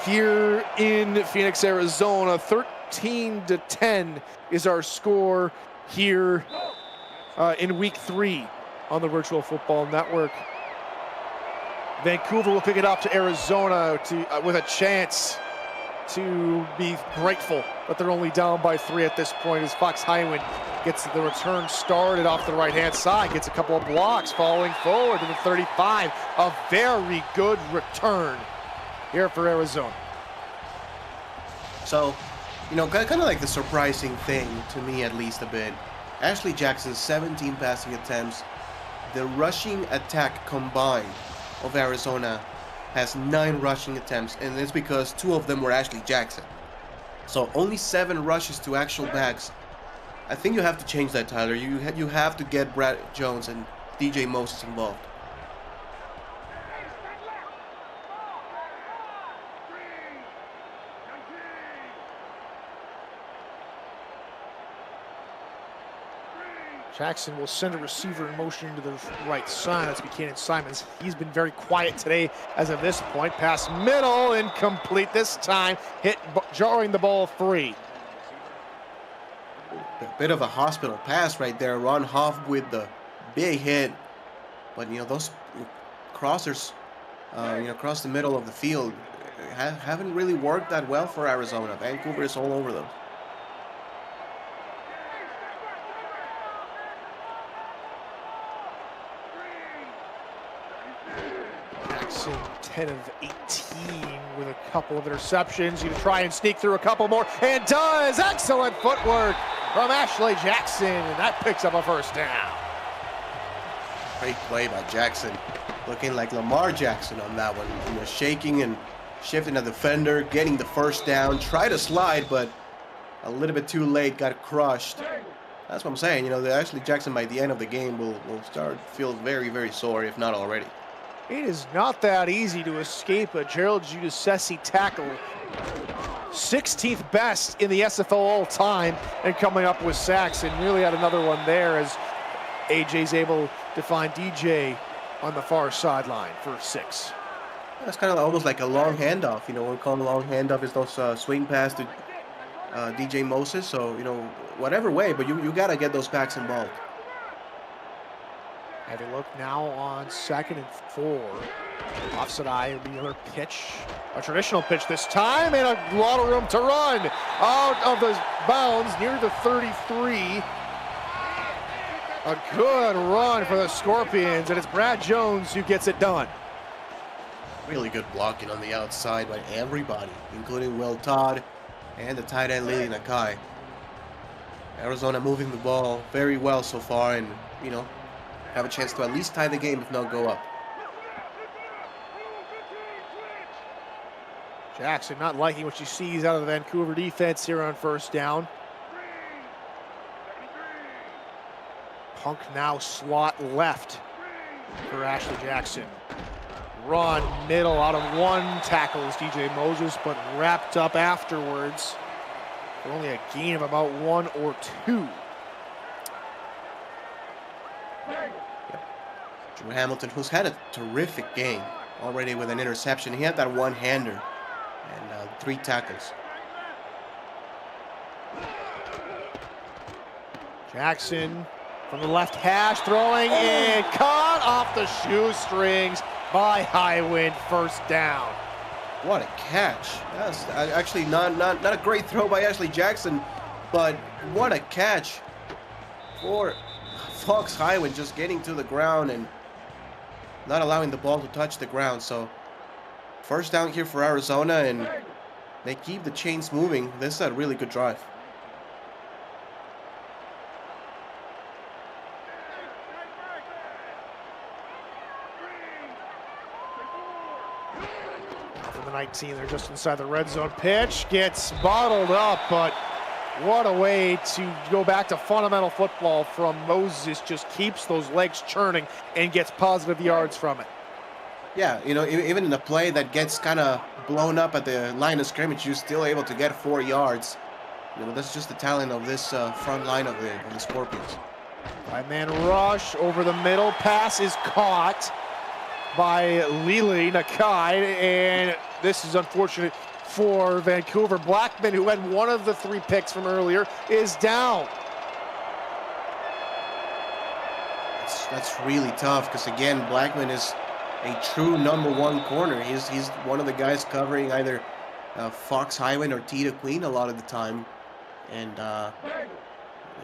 here in Phoenix, Arizona. 13-10 is our score here in week 3 on the Virtual Football Network. Vancouver will pick it up to Arizona with a chance to be grateful that they're only down by 3 at this point, as Fox Hyman gets the return started off the right-hand side, gets a couple of blocks, falling forward to the 35. A very good return here for Arizona. So, you know, kind of like the surprising thing, to me at least a bit, Ashley Jackson, 17 passing attempts. The rushing attack combined of Arizona has 9 rushing attempts, and it's because 2 of them were Ashley Jackson. So only 7 rushes to actual backs. I think you have to change that, Tyler. You have to get Brad Jones and DJ Moses involved. Jackson will send a receiver in motion to the right side. That's Buchanan Simons. He's been very quiet today as of this point. Pass middle, incomplete this time. Hit, jarring the ball free. A bit of a hospital pass right there. Ron Hoff with the big hit. But, you know, those crossers, across the middle of the field haven't really worked that well for Arizona. Vancouver is all over them. Jackson 10 of 18 with a couple of interceptions. You try and sneak through a couple more, and does. Excellent footwork from Ashley Jackson, and that picks up a first down. Great play by Jackson. looking like Lamar Jackson on that one. You know, shaking and shifting the defender, getting the first down, tried to slide, but a little bit too late, got crushed. That's what I'm saying. You know, Ashley Jackson by the end of the game will start to feel very, very sore, if not already. It is not that easy to escape a Gerald Giudice tackle. 16th best in the SFL all time, and coming up with sacks, and really had another one there as AJ's able to find DJ on the far sideline for 6. That's kind of almost like a long handoff. You know, we call a long handoff is those swing pass to DJ Moses. So, you know, whatever way, but you got to get those backs involved. Heavy look now on 2nd and 4. Offside eye will be another pitch. A traditional pitch this time, and a lot of room to run. Out of the bounds near the 33. A good run for the Scorpions, and it's Brad Jones who gets it done. Really good blocking on the outside by everybody, including Will Todd and the tight end Lily Nakai. Arizona moving the ball very well so far, and, you know, have a chance to at least tie the game, if not go up. Jackson not liking what she sees out of the Vancouver defense here on 1st down. Punk now slot left for Ashley Jackson. Run middle out of 1 tackles DJ Moses, but wrapped up afterwards for only a gain of about 1 or 2. Drew Hamilton, who's had a terrific game already with an interception. He had that one-hander and 3 tackles. Jackson from the left hash, throwing in, caught off the shoestrings by Highwind, 1st down. What a catch. That's actually not a great throw by Ashley Jackson, but what a catch for Fox Highwind, just getting to the ground and not allowing the ball to touch the ground. So 1st down here for Arizona, and they keep the chains moving. This is a really good drive. From the 19, they're just inside the red zone. Pitch gets bottled up, but what a way to go back to fundamental football from Moses. Just keeps those legs churning and gets positive yards from it. Yeah, you know, even in a play that gets kind of blown up at the line of scrimmage, you're still able to get 4 yards. You know, that's just the talent of this front line of the Scorpions. 5-man rush over the middle. Pass is caught by Lily Nakai, and this is unfortunate for Vancouver. Blackman, who had 1 of the 3 picks from earlier, is down. That's really tough because, again, Blackman is a true #1 corner. He's one of the guys covering either Fox Highwind or Tita Queen a lot of the time. And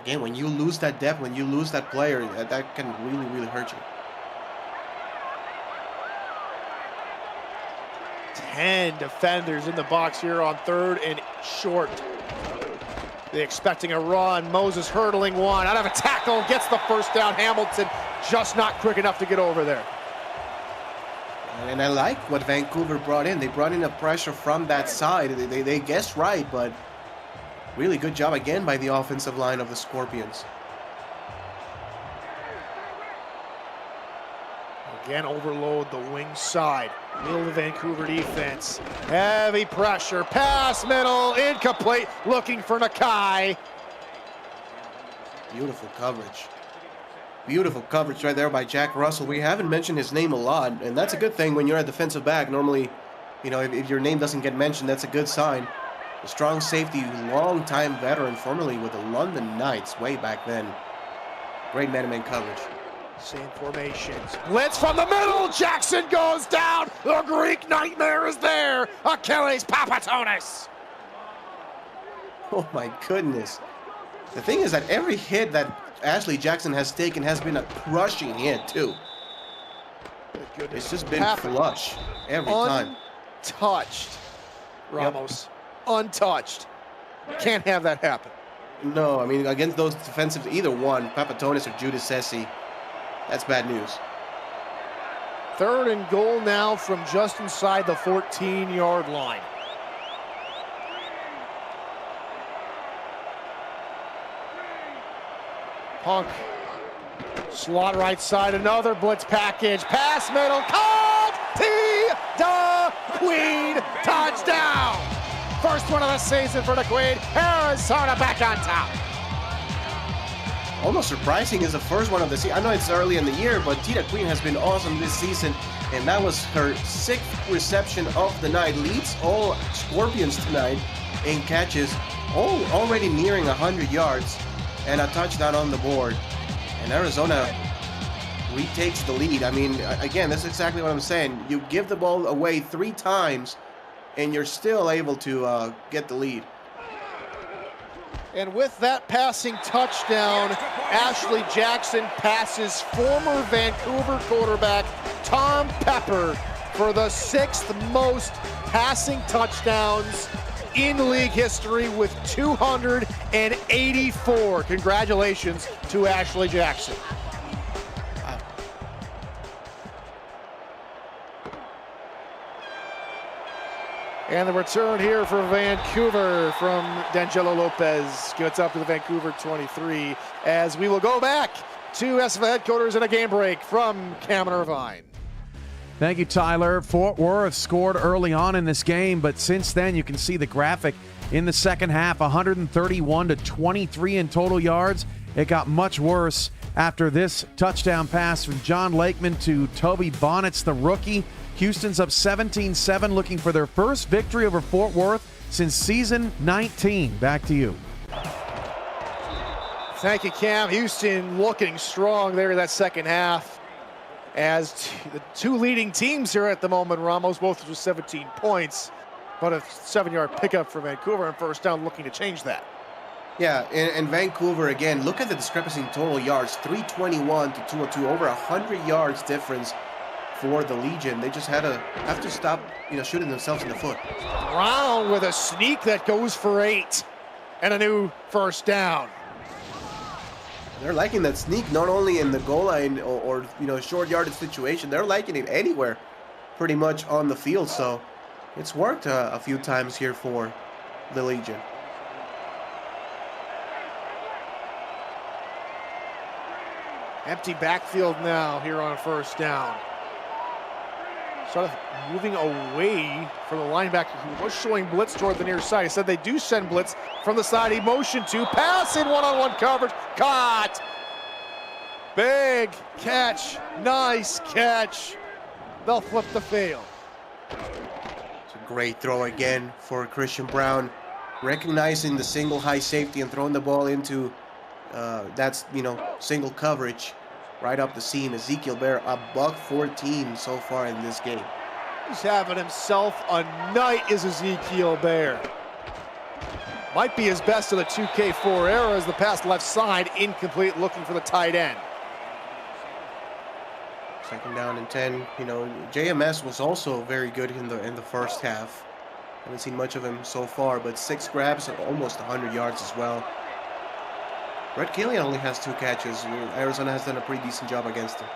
again, when you lose that depth, when you lose that player, that can really, really hurt you. 10 defenders in the box here on 3rd and short. They're expecting a run. Moses hurdling 1 out of a tackle, gets the 1st down. Hamilton just not quick enough to get over there. And I like what Vancouver brought in. They brought in a pressure from that side. They guessed right, but really good job again by the offensive line of the Scorpions. Again, overload the wing side. Will the Vancouver defense. Heavy pressure. Pass middle. Incomplete. Looking for Nakai. Beautiful coverage. Beautiful coverage right there by Jack Russell. We haven't mentioned his name a lot, and that's a good thing when you're a defensive back. Normally, you know, if your name doesn't get mentioned, that's a good sign. A strong safety, long-time veteran, formerly with the London Knights way back then. Great man-to-man coverage. Same formations. Blitz from the middle. Jackson goes down. The Greek nightmare is there. Achilles Papatonis. Oh my goodness. The thing is that every hit that Ashley Jackson has taken has been a crushing hit too. It's just been flush every time. Untouched. Ramos. Yep. Untouched. Can't have that happen. No, I mean, against those defensives, either one, Papatonis or Judas Sessi, that's bad news. Third and goal now from just inside the 14-yard line. Punk, slot right side, another blitz package, pass middle, caught, Queen, touchdown! First one of the season for the Queen, Arizona back on top. Almost surprising is the first one of the season. I know it's early in the year, but Tita Queen has been awesome this season, and that was her 6th reception of the night. Leads all Scorpions tonight in catches, already nearing 100 yards, and a touchdown on the board. And Arizona retakes the lead. I mean, again, that's exactly what I'm saying. You give the ball away 3 times, and you're still able to get the lead. And with that passing touchdown, Ashley Jackson passes former Vancouver quarterback Tom Pepper for the 6th most passing touchdowns in league history with 284. Congratulations to Ashley Jackson. And the return here for Vancouver from D'Angelo Lopez gets up to the Vancouver 23 as we will go back to SFL headquarters in a game break from Cameron Irvine. Thank you, Tyler. Fort Worth scored early on in this game, but since then you can see the graphic in the second half, 131 to 23 in total yards. It got much worse after this touchdown pass from John Lakeman to Toby Bonnets, the rookie. Houston's up 17-7, looking for their first victory over Fort Worth since season 19. Back to you. Thank you, Cam. Houston looking strong there in that second half as the 2 leading teams here at the moment, Ramos, both with 17 points, but a 7-yard pickup for Vancouver and first down, looking to change that. Yeah, and Vancouver, again, look at the discrepancy in total yards, 321 to 202, over 100 yards difference for the Legion. They just have to stop, shooting themselves in the foot. Brown with a sneak that goes for 8 and a new first down. They're liking that sneak not only in the goal line or short yardage situation. They're liking it anywhere pretty much on the field. So it's worked a few times here for the Legion. Empty backfield now here on first down. Sort of moving away from the linebacker who was showing blitz toward the near side. He said they do send blitz from the side. He motioned to pass in one-on-one coverage. Caught. Big catch. Nice catch. They'll flip the field. It's a great throw again for Christian Brown. Recognizing the single high safety and throwing the ball into single coverage. Right up the seam. Ezekiel Bear, $114 so far in this game. He's having himself a night, is Ezekiel Bear. Might be his best of the 2K4 era as the pass left side, incomplete, looking for the tight end. Second down and 10. JMS was also very good in the first half. Haven't seen much of him so far, but 6 grabs and almost 100 yards as well. Brett Killian only has 2 catches. Arizona has done a pretty decent job against him.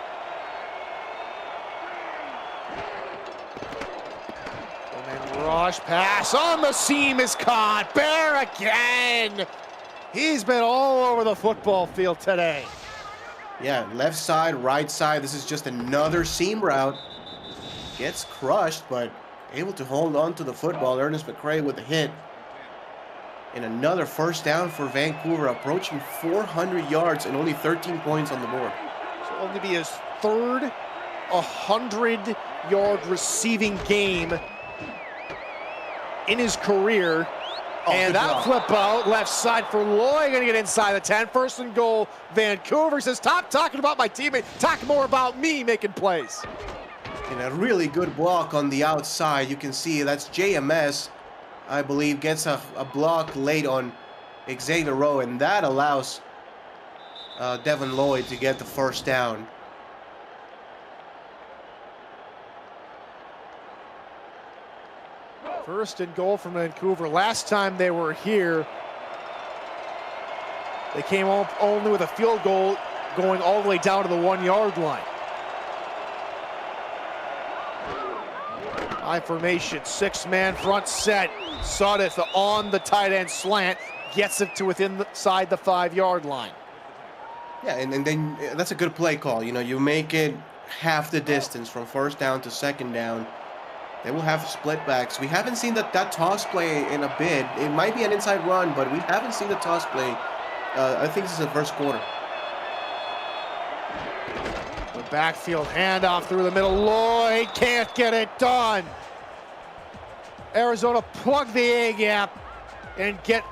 And then rush pass on the seam is caught. Bear again. He's been all over the football field today. Yeah, left side, right side. This is just another seam route. Gets crushed, but able to hold on to the football. Ernest McCray with a hit. And another first down for Vancouver, approaching 400 yards and only 13 points on the board. So only be his 3rd 100-yard receiving game in his career. And that flip out left side for Loy, going to get inside the 10. First and goal, Vancouver. Says, stop talking about my teammate. Talk more about me making plays. And a really good block on the outside. You can see that's JMS. I believe, gets a block late on Xavier Rowe, and that allows Devin Lloyd to get the first down. First and goal from Vancouver. Last time they were here, they came only with a field goal going all the way down to the 1-yard line. High formation, 6-man front set. Sudeth on the tight end slant, gets it to inside the 5-yard line. Yeah, and then that's a good play call. You know, you make it half the distance from first down to second down. They will have split backs. We haven't seen that toss play in a bit. It might be an inside run, but we haven't seen the toss play. I think this is the first quarter. The backfield handoff through the middle. Lloyd can't get it done. Arizona plug the A-gap and get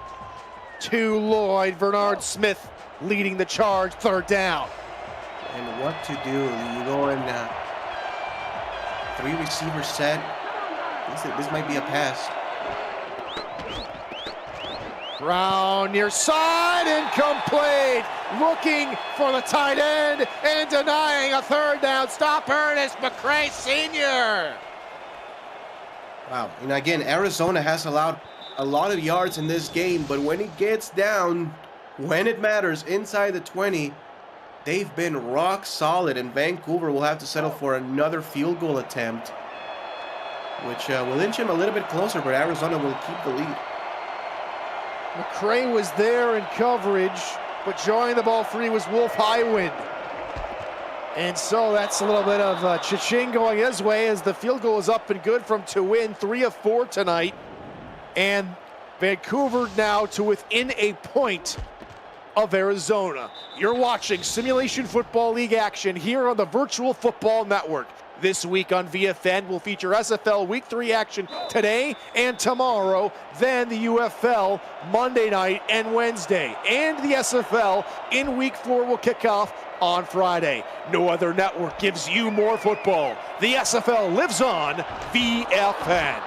to Lloyd. Bernard Smith leading the charge, 3rd down. And what to do? You go in 3-receiver set. This might be a pass. Brown near side, incomplete. Looking for the tight end and denying a 3rd down stop. Ernest McCray Sr. Wow. And again, Arizona has allowed a lot of yards in this game, but when it gets down, when it matters, inside the 20, they've been rock solid, and Vancouver will have to settle for another field goal attempt, which will inch him a little bit closer, but Arizona will keep the lead. McCray was there in coverage, but joining the ball free was Wolf Highwind. And so that's a little bit of cha-ching going his way as the field goal is up and good from to win, 3 of 4 tonight. And Vancouver now to within a point of Arizona. You're watching Simulation Football League action here on the Virtual Football Network. This week on VFN will feature SFL Week 3 action today and tomorrow, then the UFL Monday night and Wednesday. And the SFL in Week 4 will kick off on Friday. No other network gives you more football. The SFL lives on VFN.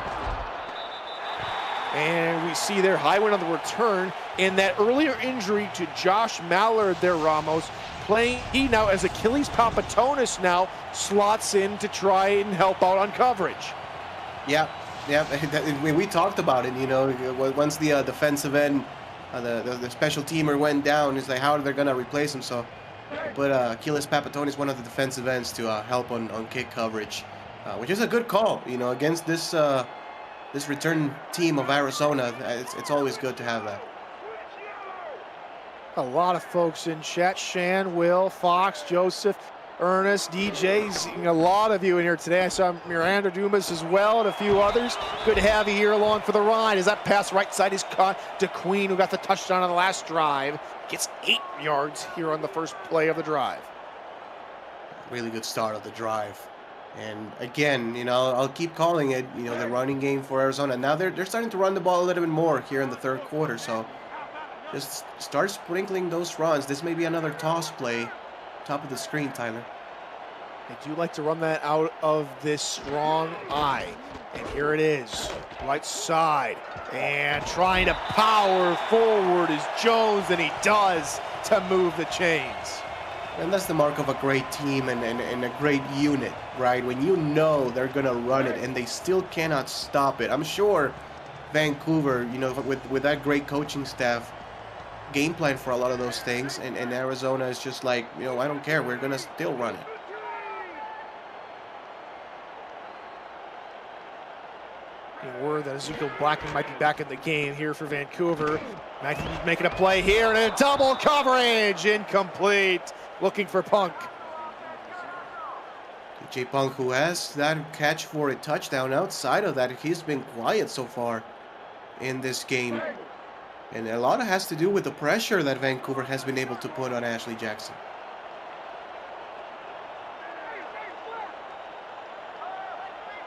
And we see there Highwind on the return, and that earlier injury to Josh Mallard there, Ramos, playing he now as Achilles Papatonis now slots in to try and help out on coverage. Yeah, we talked about it, you know, once the defensive end, the special teamer went down, it's like how are they going to replace him? So but Achilles Papatonis, one of the defensive ends, to help on kick coverage, which is a good call, you know, against this this return team of Arizona. It's always good to have that. A lot of folks in chat. Shan, Will, Fox, Joseph, Ernest, DJs, a lot of you in here today. I saw Miranda Dumas as well and a few others. Good to have you here along for the ride. As that pass right side is caught to Queen, who got the touchdown on the last drive. Gets 8 yards here on the first play of the drive. Really good start of the drive. And again, you know, I'll keep calling it, you know, the running game for Arizona. Now they're starting to run the ball a little bit more here in the 3rd quarter, so just start sprinkling those runs. This may be another toss play. Top of the screen, Tyler. They do like to run that out of this strong eye. And here it is, right side. And trying to power forward is Jones, and he does to move the chains. And that's the mark of a great team and a great unit, right? When you know they're going to run it and they still cannot stop it. I'm sure Vancouver, you know, with that great coaching staff, game plan for a lot of those things, and Arizona is just like, you know, I don't care, we're going to still run it. Word that Ezekiel Blackman might be back in the game here for Vancouver. Making a play here, and a double coverage, incomplete. Looking for Punk. DJ Punk, who has that catch for a touchdown. Outside of that, he's been quiet so far in this game. And a lot of it has to do with the pressure that Vancouver has been able to put on Ashley Jackson.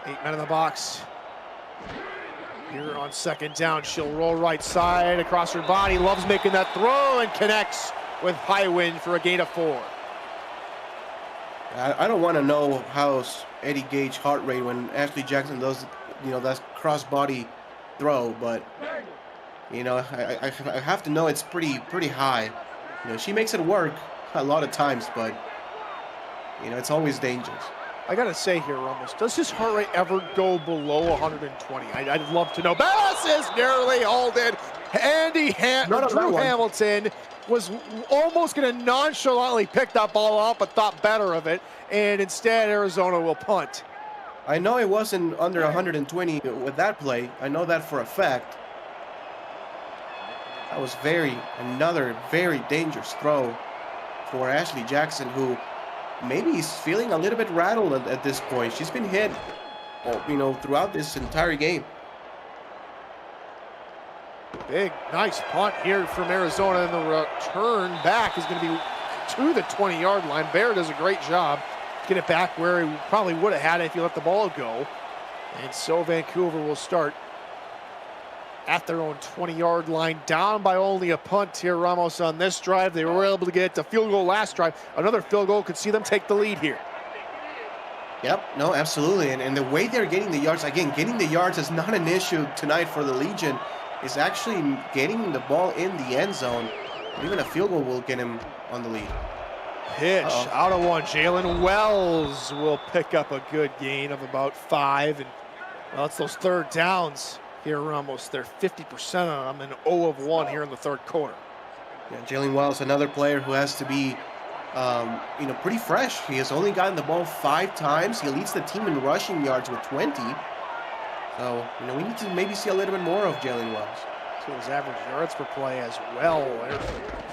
Eight men in the box. Here on 2nd down, she'll roll right side across her body. Loves making that throw and connects with Highwind for a gain of 4. I don't want to know how Eddie gauge heart rate when Ashley Jackson does, you know, that cross-body throw, but, you know, I have to know it's pretty high. You know, she makes it work a lot of times, but, you know, it's always dangerous. I gotta say here, Ramos, does his heart rate ever go below 120? I'd love to know. Pass is nearly holding. Drew Hamilton was almost going to nonchalantly pick that ball up, but thought better of it. And instead, Arizona will punt. I know it wasn't under 120 with that play. I know that for a fact. That was another very dangerous throw for Ashley Jackson, who maybe he's feeling a little bit rattled at this point. She's been hit, throughout this entire game. Big, nice punt here from Arizona, and the return back is going to be to the 20-yard line. Bear does a great job. Get it back where he probably would have had it if he let the ball go. And so Vancouver will start at their own 20-yard line, down by only a punt here, Ramos, on this drive. They were able to get the field goal last drive. Another field goal could see them take the lead here. Yep, no, absolutely. And the way they're getting the yards, again, getting the yards is not an issue tonight for the Legion. It's actually getting the ball in the end zone. Even a field goal will get him on the lead. Pitch out of one. Jalen Wells will pick up a good gain of about 5. And well, it's those third downs here, Ramos. They're 50% on them and 0 of 1 here in the third quarter. Yeah, Jalen Wells, another player who has to be, pretty fresh. He has only gotten the ball 5 times. He leads the team in rushing yards with 20. So, we need to maybe see a little bit more of Jalen Wells. So his average yards per play as well.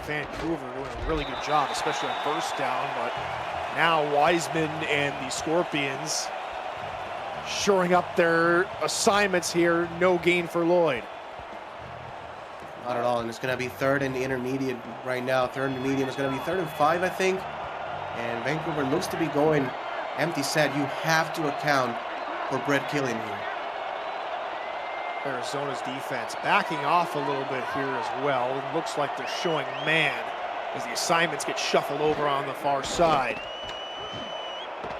Vancouver doing a really good job, especially on first down. But now Wiseman and the Scorpions shoring up their assignments here. No gain for Lloyd. Not at all, and it's going to be third and intermediate right now. Third and medium is going to be 3rd and 5, I think. And Vancouver looks to be going empty set. You have to account for Brett Killian here. Arizona's defense backing off a little bit here as well. It looks like they're showing man as the assignments get shuffled over on the far side.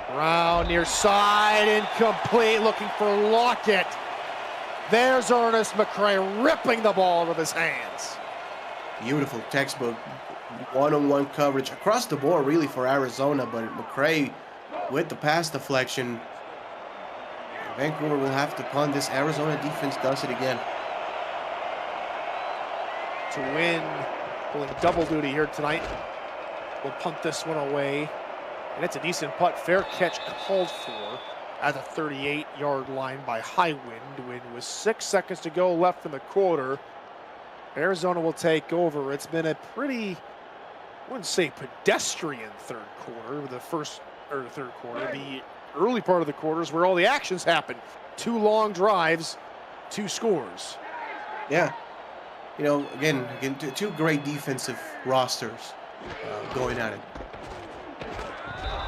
Around near side, incomplete, looking for Lockett. There's Ernest McCray ripping the ball out of his hands. Beautiful textbook one-on-one coverage across the board really for Arizona, but McCray with the pass deflection. Vancouver will have to punt. This Arizona defense does it again. To win, pulling double duty here tonight. We'll punt this one away. And it's a decent punt. Fair catch called for at the 38-yard line by Highwind. With 6 seconds to go left in the quarter, Arizona will take over. It's been a pretty, I wouldn't say pedestrian third quarter. The third quarter. The early part of the quarter is where all the actions happen. 2 long drives, 2 scores. Yeah. Again, two great defensive rosters going at it.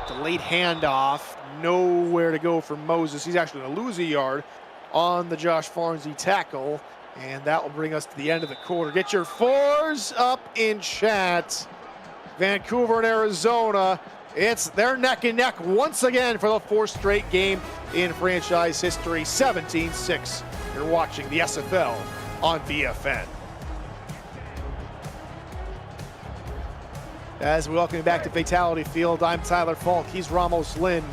Delayed handoff, nowhere to go for Moses. He's actually going to lose a yard on the Josh Farnsey tackle, and that will bring us to the end of the quarter. Get your 4s up in chat. Vancouver and Arizona, they're neck and neck once again for the 4th straight game in franchise history. 17-6. You're watching the SFL on VFN. As we welcome you back to Fatality Field, I'm Tyler Falk. He's Ramos Lynn.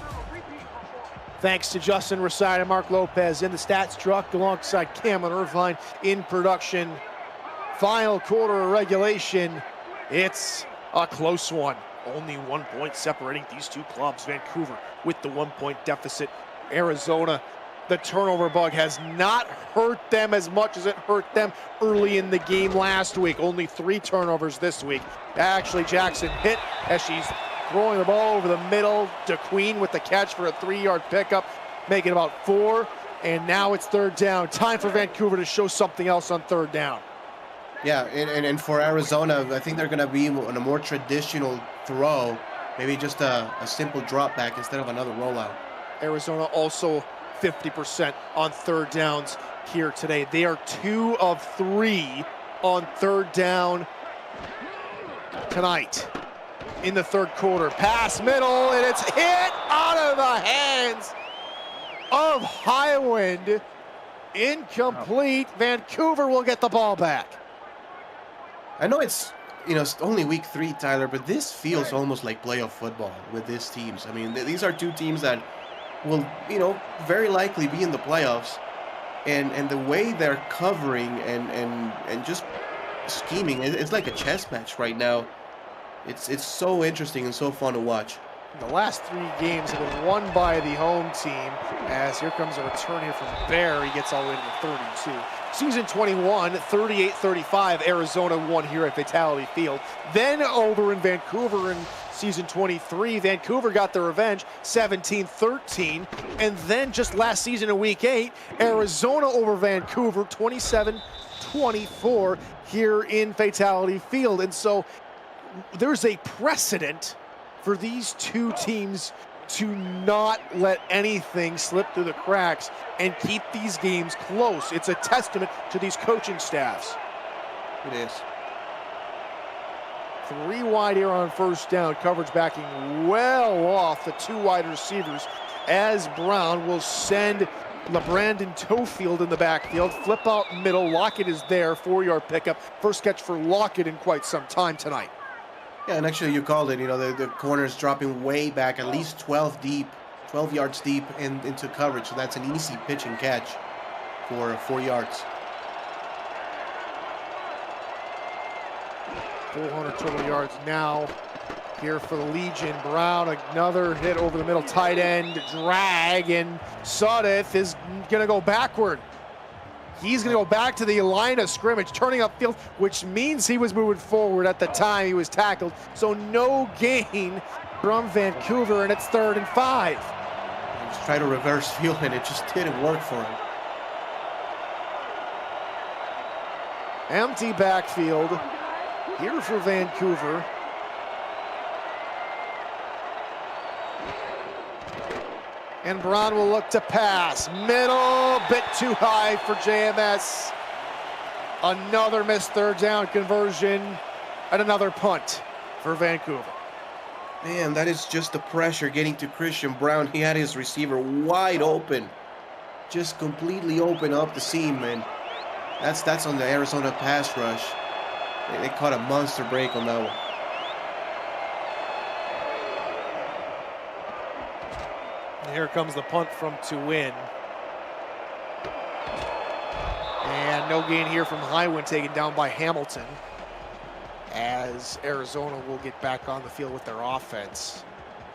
Thanks to Justin Raside and Mark Lopez in the stats truck alongside Cameron Irvine in production. Final quarter of regulation. It's a close one. Only 1 point separating these two clubs. Vancouver with the 1 point deficit. Arizona, the turnover bug has not hurt them as much as it hurt them early in the game last week. Only 3 turnovers this week. Ashley Jackson hit as she's throwing the ball over the middle. DeQueen with the catch for a 3-yard pickup, making about 4. And now it's 3rd down. Time for Vancouver to show something else on 3rd down. Yeah, and for Arizona, I think they're going to be on a more traditional throw. Maybe just a simple drop back instead of another rollout. Arizona also 50% on 3rd downs here today. They are 2 of 3 on 3rd down tonight in the 3rd quarter. Pass middle, and it's hit out of the hands of Highwind. Incomplete. Vancouver will get the ball back. I know it's only week 3, Tyler, but this feels almost like playoff football with these teams. I mean, these are 2 teams that will, very likely be in the playoffs. And the way they're covering and just scheming, it's like a chess match right now. It's so interesting and so fun to watch. The last 3 games have been won by the home team, as here comes a return here from Bear. He gets all the way to the 32. Season 21, 38-35, Arizona won here at Fatality Field. Then over in Vancouver in season 23, Vancouver got their revenge, 17-13. And then just last season in week 8, Arizona over Vancouver, 27-24 here in Fatality Field. And so there's a precedent for these two teams to not let anything slip through the cracks and keep these games close. It's a testament to these coaching staffs. It is. 3 wide here on first down. Coverage backing well off the 2 wide receivers, as Brown will send LeBrandon Tofield in the backfield. Flip out middle. Lockett is there. 4-yard pickup. First catch for Lockett in quite some time tonight. Yeah, and actually you called it, you know, the corner's dropping way back, at least 12 yards deep into coverage. So that's an easy pitch and catch for 4 yards. 400 total yards now here for the Legion. Brown, another hit over the middle, tight end drag, and Sudeth is gonna go backward. He's going to go back to the line of scrimmage, turning upfield, which means he was moving forward at the time he was tackled. So no gain from Vancouver, and it's 3rd and 5. He just tried to reverse field, and it just didn't work for him. Empty backfield here for Vancouver. And Brown will look to pass. Middle, bit too high for JMS. Another missed 3rd down conversion, and another punt for Vancouver. Man, that is just the pressure getting to Christian Brown. He had his receiver wide open. Just completely open up the seam, and that's on the Arizona pass rush. They caught a monster break on that one. Here comes the punt from Tuin. And no gain here from Highwind, taken down by Hamilton, as Arizona will get back on the field with their offense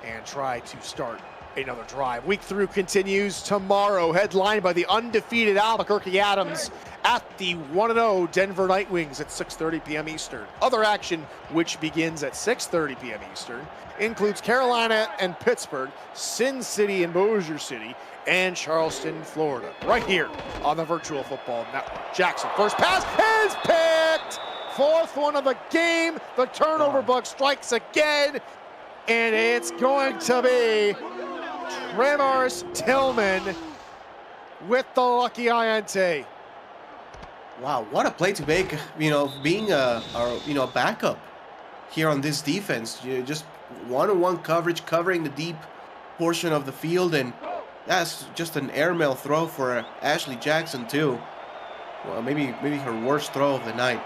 and try to start another drive. Week 3 continues tomorrow, headlined by the undefeated Albuquerque Adams at the 1-0 Denver Nightwings at 6:30 p.m. Eastern. Other action, which begins at 6:30 p.m. Eastern, includes Carolina and Pittsburgh, Sin City and Bossier City, and Charleston, Florida, right here on the Virtual Football Network. Jackson, first pass is picked. 4th one of the game. The turnover bug strikes again, and it's going to be Tremors Tillman with the lucky INT. Wow, what a play to make, you know, being a backup here on this defense. You just one-on-one coverage, covering the deep portion of the field, and that's just an airmail throw for Ashley Jackson too. Well, maybe her worst throw of the night.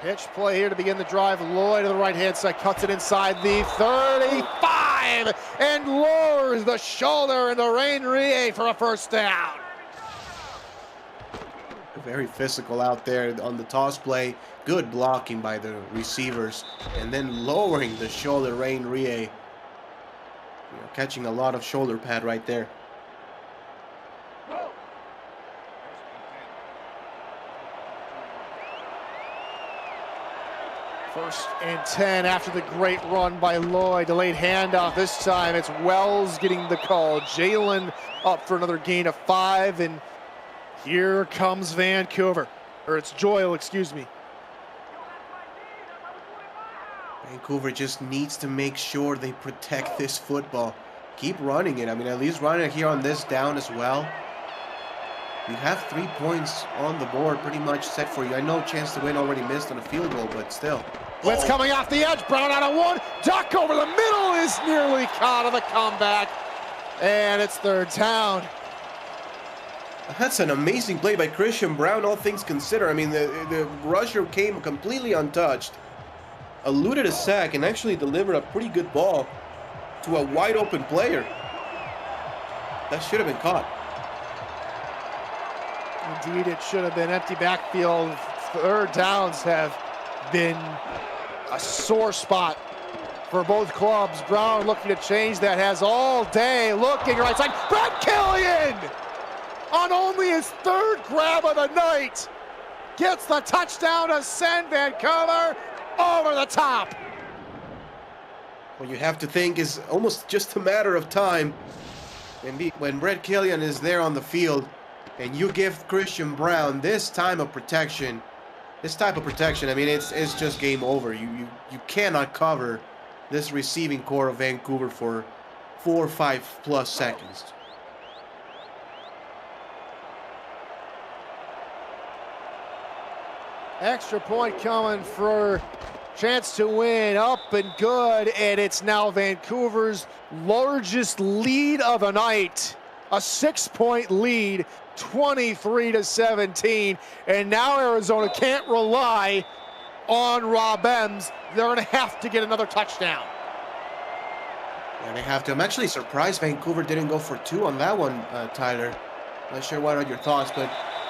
Pitch play here to begin the drive. Lloyd to the right-hand side, cuts it inside the 35, and lowers the shoulder and the rain Rie for a first down. Very physical out there on the toss play. Good blocking by the receivers, and then lowering the shoulder, Rain Rie. Catching a lot of shoulder pad right there. First and 10 after the great run by Lloyd. Delayed handoff. This time it's Wells getting the call. Jalen up for another gain of 5, and here comes Vancouver. Or it's Joyle, excuse me. Vancouver just needs to make sure they protect this football. Keep running it. I mean, at least run it here on this down as well. You have 3 points on the board pretty much set for you. I know chance to win already missed on a field goal, but still. Blitz coming off the edge. Brown out of 1. Duck over the middle is nearly caught on the comeback. And it's 3rd down. That's an amazing play by Christian Brown, all things considered. I mean, the rusher came completely untouched, eluded a sack, and actually delivered a pretty good ball to a wide open player. That should have been caught. Indeed, it should have been. Empty backfield, third downs have been a sore spot for both clubs. Brown looking to change that, has all day, looking right side. Brett Killian on only his third grab of the night gets the touchdown to send Vancouver over the top. What you have to think is almost just a matter of time. When Brett Killian is there on the field and you give Christian Brown this type of protection, I mean, it's just game over. You cannot cover this receiving core of Vancouver for 4 or 5 plus seconds. Extra point coming for chance to win, up and good, and it's now Vancouver's largest lead of the night. A 6-point lead, 23-17, and now Arizona can't rely on Rob Ems. They're gonna have to get another touchdown. Yeah, they have to. I'm actually surprised Vancouver didn't go for 2 on that one, Tyler. Not sure what are your thoughts, but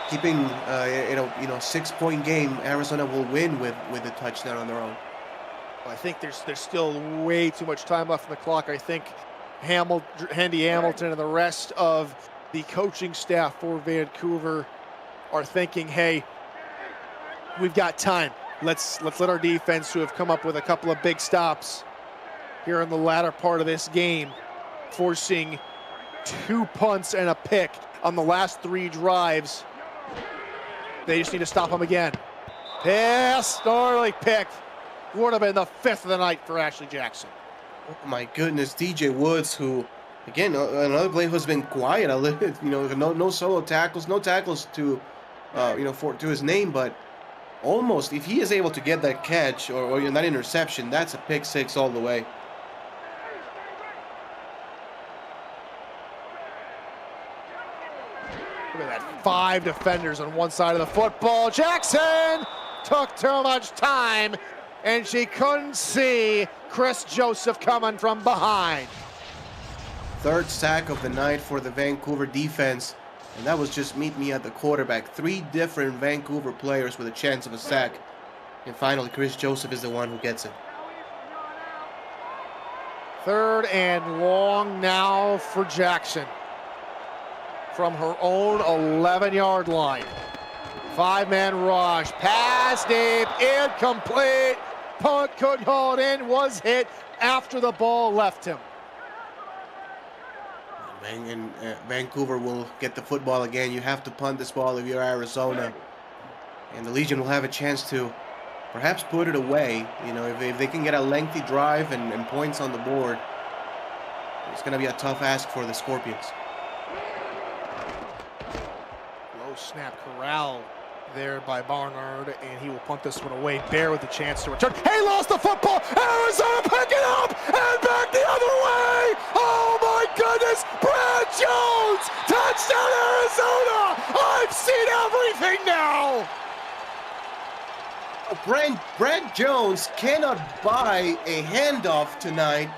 keeping you know 6-point game, Arizona will win with a touchdown on their own. I think there's still way too much time left on the clock. I think Andy Hamilton and the rest of the coaching staff for Vancouver are thinking, hey, we've got time. Let's let our defense, who have come up with a couple of big stops here in the latter part of this game, forcing 2 punts and a pick on the last 3 drives. They just need to stop them again. Pass, snarly pick. Would have been the 5th of the night for Ashley Jackson. Oh my goodness, DJ Woods, who, again, another player who's been quiet a little bit. No solo tackles, no tackles to, to his name, but almost, if he is able to get that catch or that interception, that's a pick 6 all the way. Look at that, 5 defenders on one side of the football. Jackson took too much time, and she couldn't see Chris Joseph coming from behind. 3rd sack of the night for the Vancouver defense, and that was just meet me at the quarterback. 3 different Vancouver players with a chance of a sack, and finally Chris Joseph is the one who gets it. 3rd and long now for Jackson from her own 11-yard line. 5-man rush, pass deep, incomplete. Punt couldn't hold in, was hit after the ball left him. And Vancouver will get the football again. You have to punt this ball if you're Arizona, and the Legion will have a chance to perhaps put it away. If they can get a lengthy drive and points on the board, it's going to be a tough ask for the Scorpions. Low snap corral there by Barnard, and he will punt this one away. Bear with a chance to return. He lost the football. Arizona pick it up and back the other way. Oh my goodness! Brad Jones, touchdown Arizona! I've seen everything now. Brad Jones cannot buy a handoff tonight,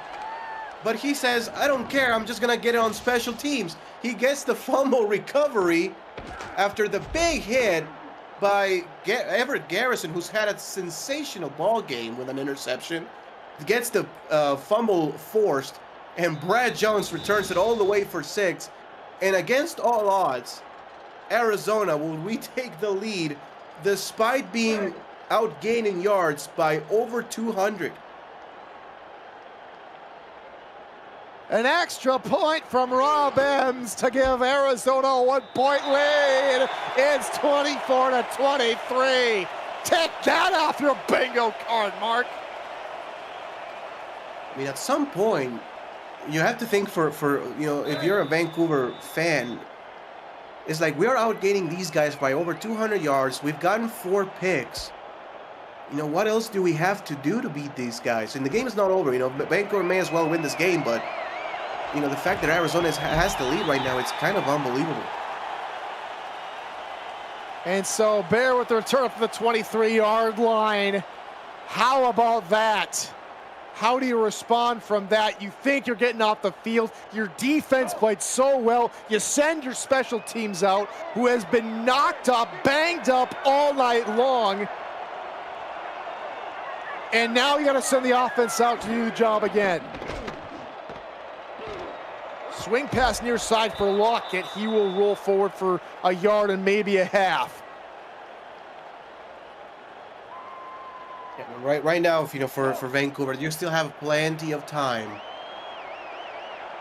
but he says, I don't care, I'm just gonna get it on special teams. He gets the fumble recovery after the big hit by Everett Garrison, who's had a sensational ball game with an interception. Gets the fumble forced, and Brad Jones returns it all the way for 6. And against all odds, Arizona will retake the lead despite being outgaining yards by over 200. An extra point from Rob Ems to give Arizona a 1-point lead. It's 24-23. Take that off your bingo card, Mark. I mean, at some point, you have to think for if you're a Vancouver fan, it's like we're outgaining these guys by over 200 yards. We've gotten 4 picks. What else do we have to do to beat these guys? And the game is not over. Vancouver may as well win this game, but the fact that Arizona has the lead right now, it's kind of unbelievable. And so Bear with the return up to the 23-yard line. How about that? How do you respond from that? You think you're getting off the field. Your defense played so well. You send your special teams out, who has been knocked up, banged up all night long. And now you got to send the offense out to do the job again. Swing pass near side for Lockett. He will roll forward for a yard and maybe a half. Yeah, right now, for Vancouver, you still have plenty of time,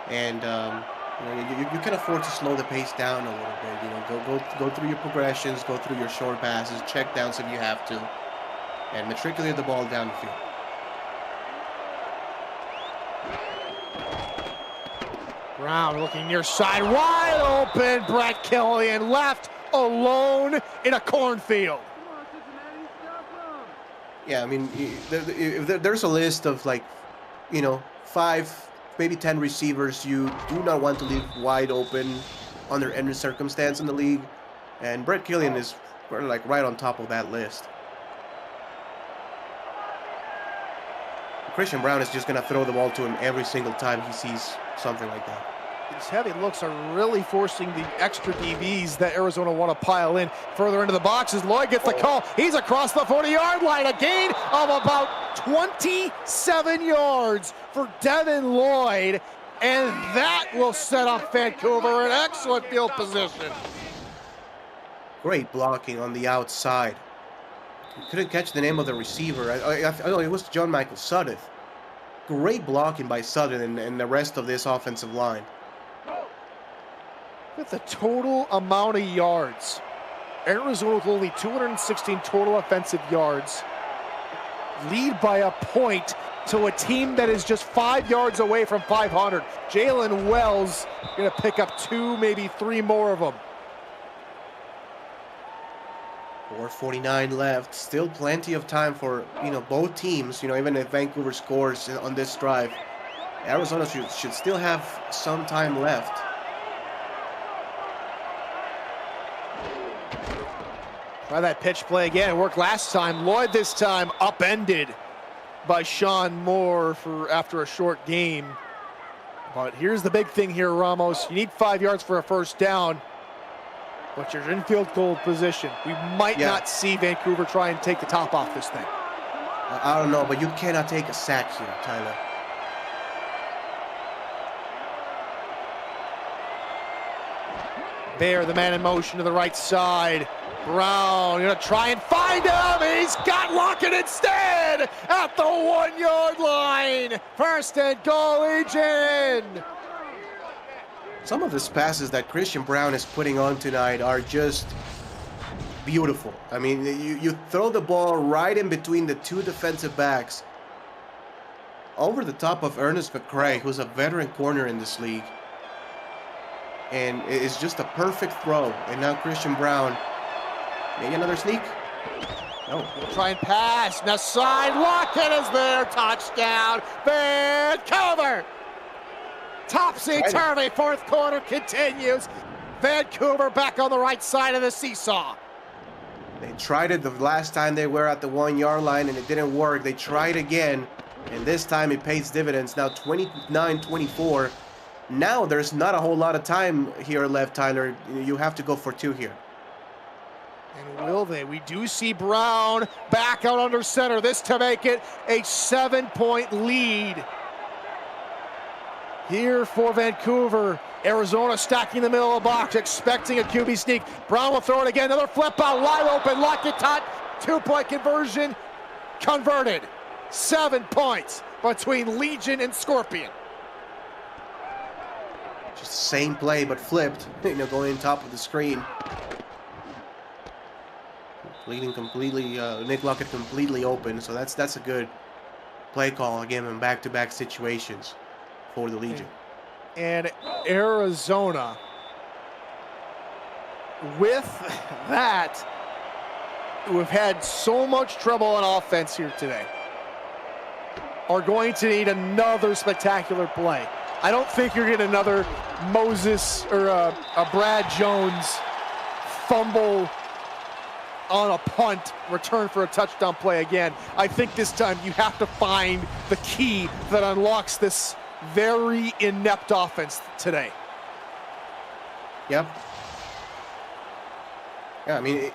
and you can afford to slow the pace down a little bit. Go through your progressions, go through your short passes, check downs if you have to, and matriculate the ball down the field. Brown looking near side, wide open. Brett Killian left alone in a cornfield. Yeah, I mean, there's a list of 5, maybe 10 receivers you do not want to leave wide open under any circumstance in the league, and Brett Killian is right on top of that list. Christian Brown is just going to throw the ball to him every single time he sees something like that. These heavy looks are really forcing the extra DBs that Arizona want to pile in further into the boxes. Lloyd gets the call. He's across the 40-yard line. A gain of about 27 yards for Devin Lloyd. And that will set up Vancouver in excellent field position. Great blocking on the outside. Couldn't catch the name of the receiver. I know it was John Michael Sudduth. Great blocking by Sudduth and the rest of this offensive line. With the total amount of yards, Arizona with only 216 total offensive yards, lead by a point to a team that is just 5 yards away from 500. Jalen Wells going to pick up 2, maybe 3 more of them. 4:49 left. Still plenty of time for both teams. Even if Vancouver scores on this drive, Arizona should still have some time left. Try that pitch play again. It worked last time. Lloyd this time upended by Sean Moore after a short game. But here's the big thing here, Ramos. You need 5 yards for a first down, but you're in field goal position. We might not see Vancouver try and take the top off this thing. I don't know, but you cannot take a sack here, Tyler. Bear, the man in motion to the right side. Brown gonna try and find him. He's got Lockett instead at the 1-yard line. First and goal, Legion. Some of these passes that Christian Brown is putting on tonight are just beautiful. I mean, you throw the ball right in between the two defensive backs over the top of Ernest McCray, who's a veteran corner in this league. And it's just a perfect throw. And now Christian Brown, maybe another sneak? No. We'll try and pass. Now side, Lockett is there. Touchdown, Vancouver. Topsy-turvy, fourth quarter continues. Vancouver back on the right side of the seesaw. They tried it the last time they were at the 1-yard line and it didn't work. They tried again, and this time it pays dividends. Now 29-24. Now there's not a whole lot of time here left, Tyler. You have to go for 2 here. And will they? We do see Brown back out under center. This to make it a 7-point lead. Here for Vancouver. Arizona stacking the middle of the box, expecting a QB sneak. Brown will throw it again. Another flip out, wide open. Lockett touch. 2-point conversion. Converted. 7 points between Legion and Scorpion. Just the same play, but flipped. Going on top of the screen. Leading completely, Nick Lockett completely open. So that's a good play call again in back-to-back situations for the Legion. And Arizona, with that, we've had so much trouble on offense here today, are going to need another spectacular play. I don't think you're getting another Moses or a Brad Jones fumble on a punt, return for a touchdown play again. I think this time you have to find the key that unlocks this very inept offense today. Yep. Yeah, I mean,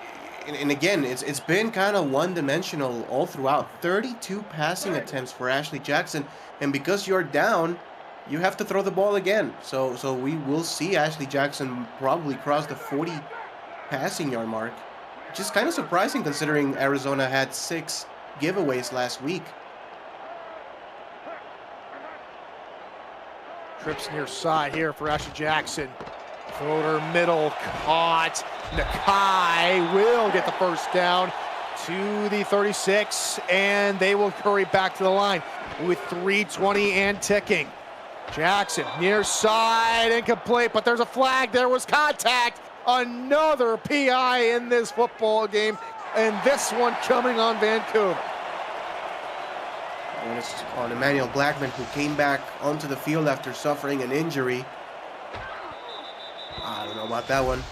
and again, it's been kind of one-dimensional all throughout. 32 passing attempts for Ashley Jackson, and because you're down, you have to throw the ball again. So we will see Ashley Jackson probably cross the 40 passing yard mark, which is kind of surprising considering Arizona had 6 giveaways last week. Trips near side here for Ashley Jackson. Floater middle, caught. Nakai will get the first down to the 36, and they will hurry back to the line with 3:20 and ticking. Jackson near side, incomplete, but there's a flag. There was contact. Another PI in this football game, and this one coming on Vancouver. And it's on Emmanuel Blackman, who came back onto the field after suffering an injury. I don't know about that one,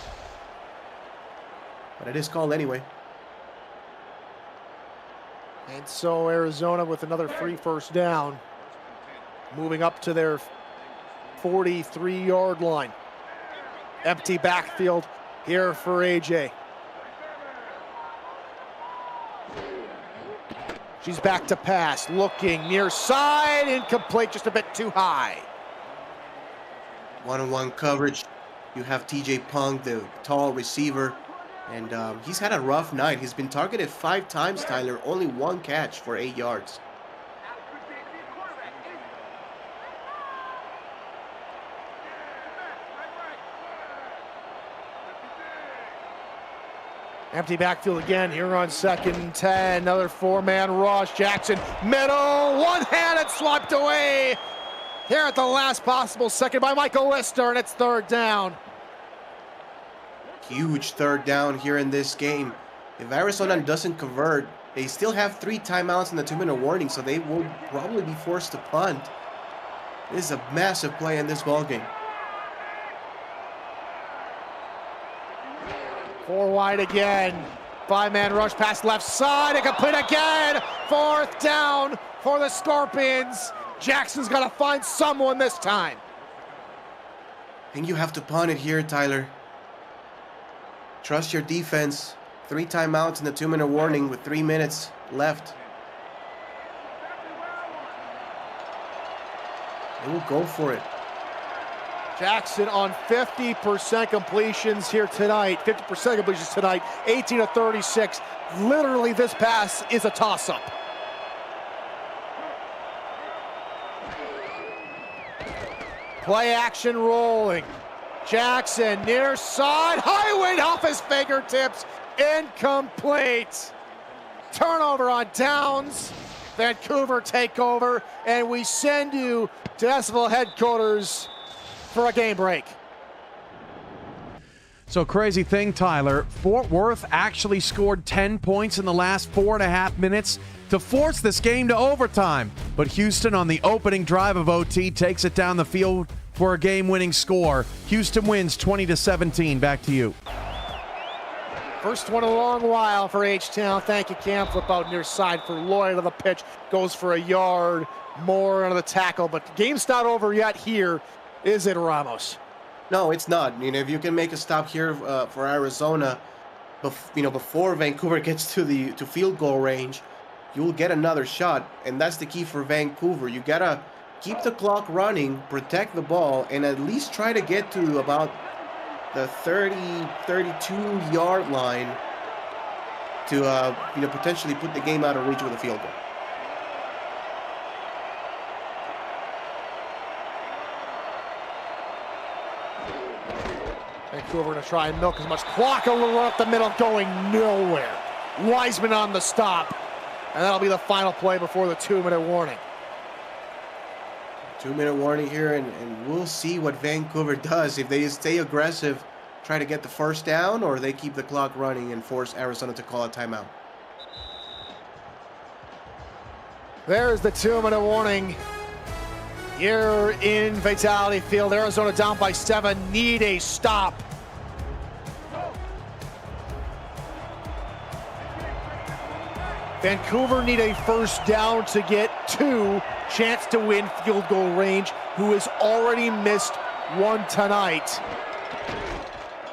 but it is called anyway. And so Arizona with another free first down, moving up to their 43-yard line. Empty backfield here for AJ. She's back to pass, looking near side, incomplete, just a bit too high. One-on-one coverage. You have TJ Punk, the tall receiver, and he's had a rough night. He's been targeted 5 times, Tyler, only 1 catch for 8 yards. Empty backfield again here on 2nd and 10. Another 4-man rush. Jackson, middle, one-handed, swept away. Here at the last possible second by Michael Lister, and it's 3rd down. Huge 3rd down here in this game. If Arizona doesn't convert, they still have 3 timeouts and the 2-minute warning, so they will probably be forced to punt. This is a massive play in this ballgame. 4 wide again. 5-man rush past left side. Incomplete again. 4th down for the Scorpions. Jackson's got to find someone this time. I think you have to punt it here, Tyler. Trust your defense. 3 timeouts and the 2-minute warning with 3 minutes left. They will go for it. Jackson on 50% completions here tonight. 50% completions tonight. 18 of 36. Literally, this pass is a toss-up. Play action rolling. Jackson near side. Highway off his fingertips. Incomplete. Turnover on downs. Vancouver take over, and we send you to SFL headquarters for a game break. So crazy thing, Tyler. Fort Worth actually scored 10 points in the last 4.5 minutes to force this game to overtime. But Houston on the opening drive of OT takes it down the field for a game-winning score. Houston wins 20-17. Back to you. First one in a long while for H-Town. Thank you, Cam. Flip out near side for Lloyd on the pitch. Goes for a yard. More on the tackle, but the game's not over yet here. Is it, Ramos? No, it's not. You know, if you can make a stop here for Arizona, before Vancouver gets to field goal range, you will get another shot, and that's the key for Vancouver. You gotta keep the clock running, protect the ball, and at least try to get to about the 32-yard line to potentially put the game out of reach with a field goal. Vancouver going to try and milk as much clock a little up the middle, going nowhere. Wiseman on the stop, and that'll be the final play before the 2-minute warning. 2-minute warning here, and we'll see what Vancouver does. If they stay aggressive, try to get the first down, or they keep the clock running and force Arizona to call a timeout. There's the 2-minute warning. Here in Fatality Field, Arizona down by 7, need a stop. Vancouver need a first down to get 2, chance to win field goal range, who has already missed 1 tonight.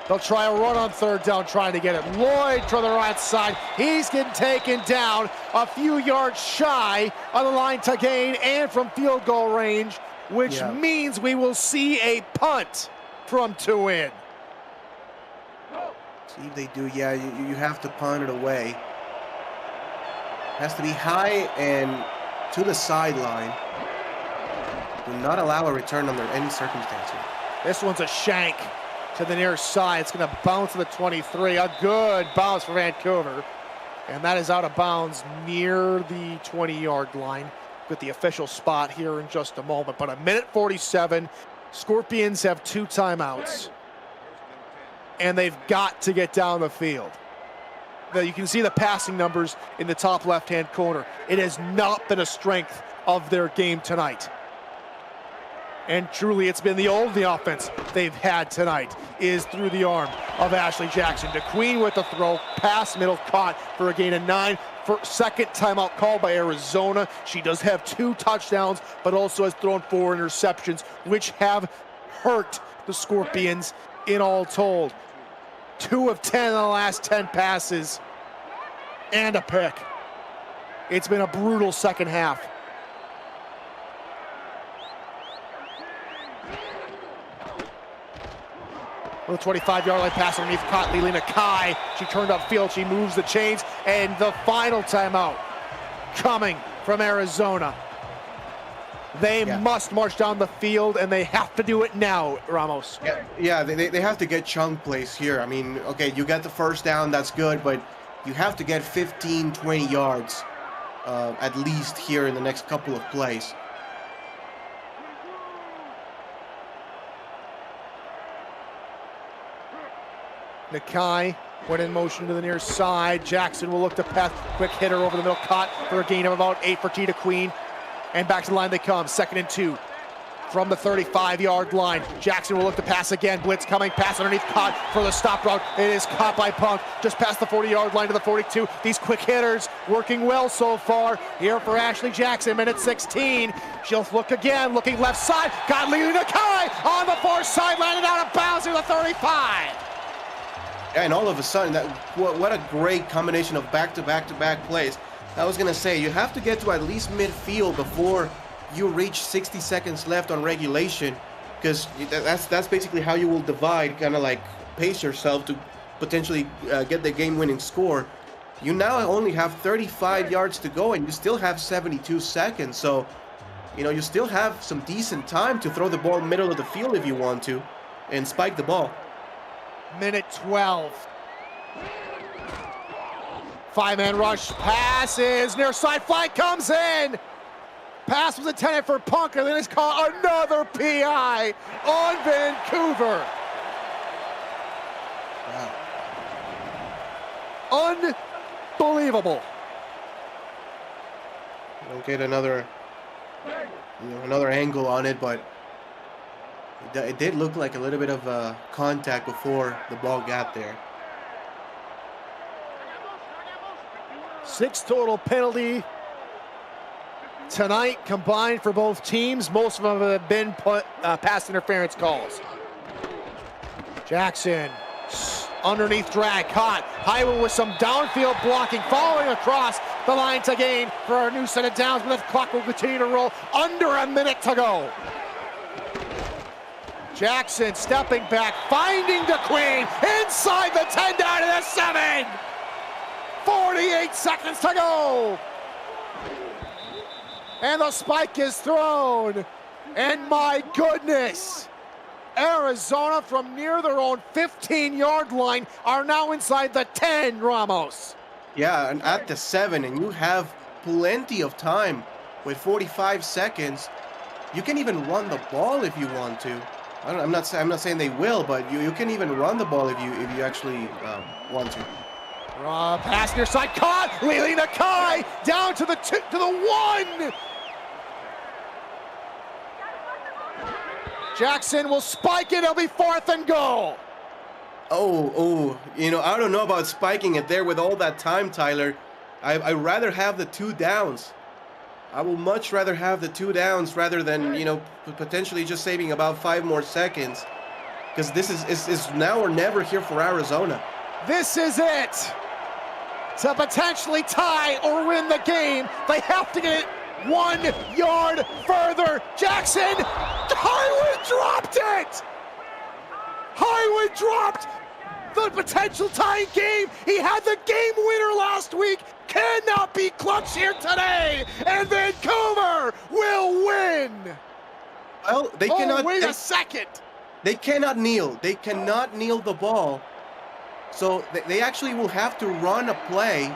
They'll try a run on 3rd down, trying to get it. Lloyd to the right side. He's getting taken down a few yards shy on the line to gain and from field goal range, which means we will see a punt from 2 in. See if they do. Yeah, you have to punt it away. Has to be high and to the sideline. Do not allow a return under any circumstances. This one's a shank to the near side. It's going to bounce to the 23. A good bounce for Vancouver. And that is out of bounds near the 20-yard line. With the official spot here in just a moment. But 1:47. Scorpions have 2 timeouts. And they've got to get down the field. Now you can see the passing numbers in the top left-hand corner. It has not been a strength of their game tonight. And truly, it's been the only offense they've had tonight is through the arm of Ashley Jackson. DeQueen with the throw, pass middle, caught for a gain of 9. For second timeout called by Arizona. She does have 2 touchdowns, but also has thrown 4 interceptions, which have hurt the Scorpions in all told. 2 of 10 in the last 10 passes, and a pick. It's been a brutal second half. On the 25-yard line, pass underneath, caught Lilina Kai. She turned upfield, she moves the chains, and the final timeout coming from Arizona. They must march down the field, and they have to do it now, Ramos. Yeah, they have to get chunk plays here. I mean, okay, you got the first down, that's good, but you have to get 15, 20 yards at least here in the next couple of plays. Nakai went in motion to the near side. Jackson will look to pass. Quick hitter over the middle, caught for a gain of about 8 for Gina Queen. And back to the line they come, 2nd and 2. From the 35-yard line, Jackson will look to pass again. Blitz coming, pass underneath, caught for the stop route. It is caught by Punk, just past the 40-yard line to the 42. These quick hitters working well so far. Here for Ashley Jackson, minute 16. She'll look again, looking left side. Got Lilina Nakai on the far side, landed out of bounds near the 35. And all of a sudden, what a great combination of back-to-back-to-back plays. I was going to say, you have to get to at least midfield before you reach 60 seconds left on regulation, because that's basically how you will divide, kind of like pace yourself to potentially get the game-winning score. You now only have 35 yards to go, and you still have 72 seconds. So, you know, you still have some decent time to throw the ball middle of the field if you want to, and spike the ball. Minute 12. 5-man rush, passes, near side flank comes in. Pass was intended for Punk, and then it's called another PI on Vancouver. Wow. Unbelievable. Don't get another angle on it, but it did look like a little bit of contact before the ball got there. 6 total penalty tonight combined for both teams. Most of them have been pass interference calls. Jackson underneath drag, caught. Highway with some downfield blocking, following across the line to gain for our new set of downs, but the clock will continue to roll. Under a minute to go. Jackson stepping back, finding DeQueen inside the 10, down to the 7. 48 seconds to go. And the spike is thrown. And my goodness, Arizona from near their own 15-yard line are now inside the 10, Ramos. Yeah, and at the 7, and you have plenty of time with 45 seconds. You can even run the ball if you want to. I'm not saying they will, but you can even run the ball if you actually want to. Pass near side, caught. Lilina Kai down to the 1. Jackson will spike it. It'll be 4th and goal. Oh, you know, I don't know about spiking it there with all that time, Tyler. I'd rather have the 2 downs. I will much rather have the 2 downs rather than, you know, potentially just saving about 5 more seconds. Because this is now or never here for Arizona. This is it. To potentially tie or win the game, they have to get it 1 yard further. Jackson, Highwood dropped it. Highwood dropped the potential tying game. He had the game winner last week. Cannot be clutch here today, and Vancouver will win. Well, they cannot. Wait a second. They cannot kneel. They cannot kneel the ball. So they actually will have to run a play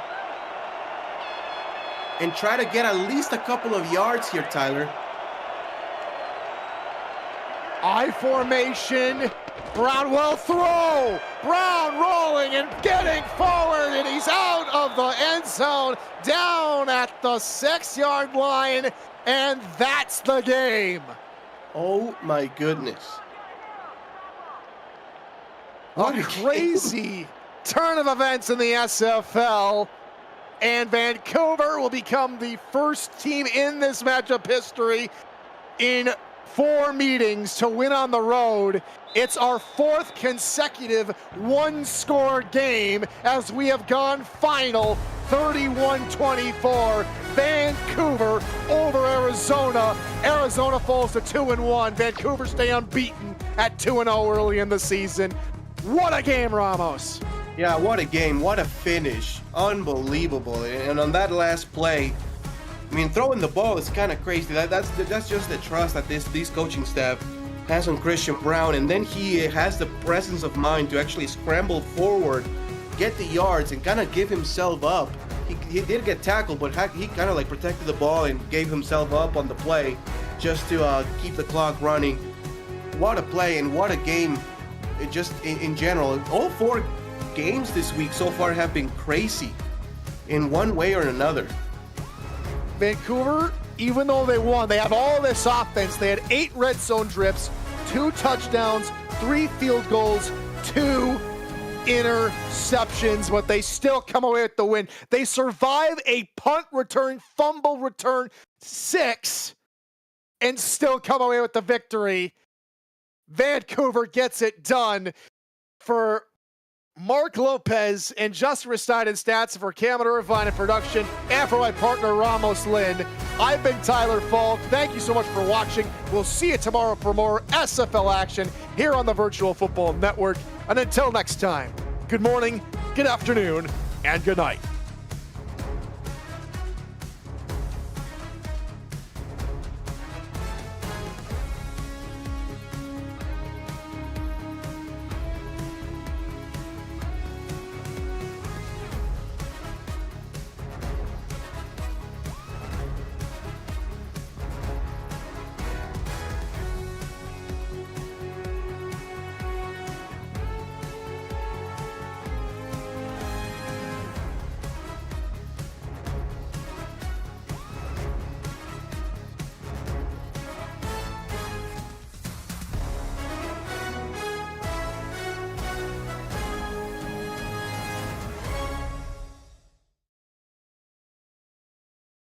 and try to get at least a couple of yards here, Tyler. I formation. Brown will throw. Brown rolling and getting forward, and he's out of the end zone, down at the 6-yard line, and that's the game. Oh my goodness. A crazy turn of events in the SFL, and Vancouver will become the first team in this matchup history in 4 meetings to win on the road. It's our 4th consecutive 1-score game as we have gone final 31-24. Vancouver over Arizona. Arizona falls to 2-1. Vancouver stay unbeaten at 2-0 early in the season. What a game, Ramos. Yeah, what a game. What a finish. Unbelievable. And on that last play, I mean, throwing the ball is kind of crazy. That's just the trust that this coaching staff has on Christian Brown, and then he has the presence of mind to actually scramble forward, get the yards, and kind of give himself up. He did get tackled, but he kind of like protected the ball and gave himself up on the play just to keep the clock running. What a play and what a game. It just in general, all 4 games this week so far have been crazy in one way or another. Vancouver, even though they won, they have all this offense. They had 8 red zone trips, 2 touchdowns, 3 field goals, 2 interceptions, but they still come away with the win. They survive a punt return, fumble return, 6, and still come away with the victory. Vancouver gets it done. For Mark Lopez and Justin Restine and Stats, for Cameron Irvine and production, and for my partner Ramos Lynn, I've been Tyler Falk. Thank you so much for watching. We'll see you tomorrow for more SFL action here on the Virtual Football Network. And until next time, good morning, good afternoon, and good night.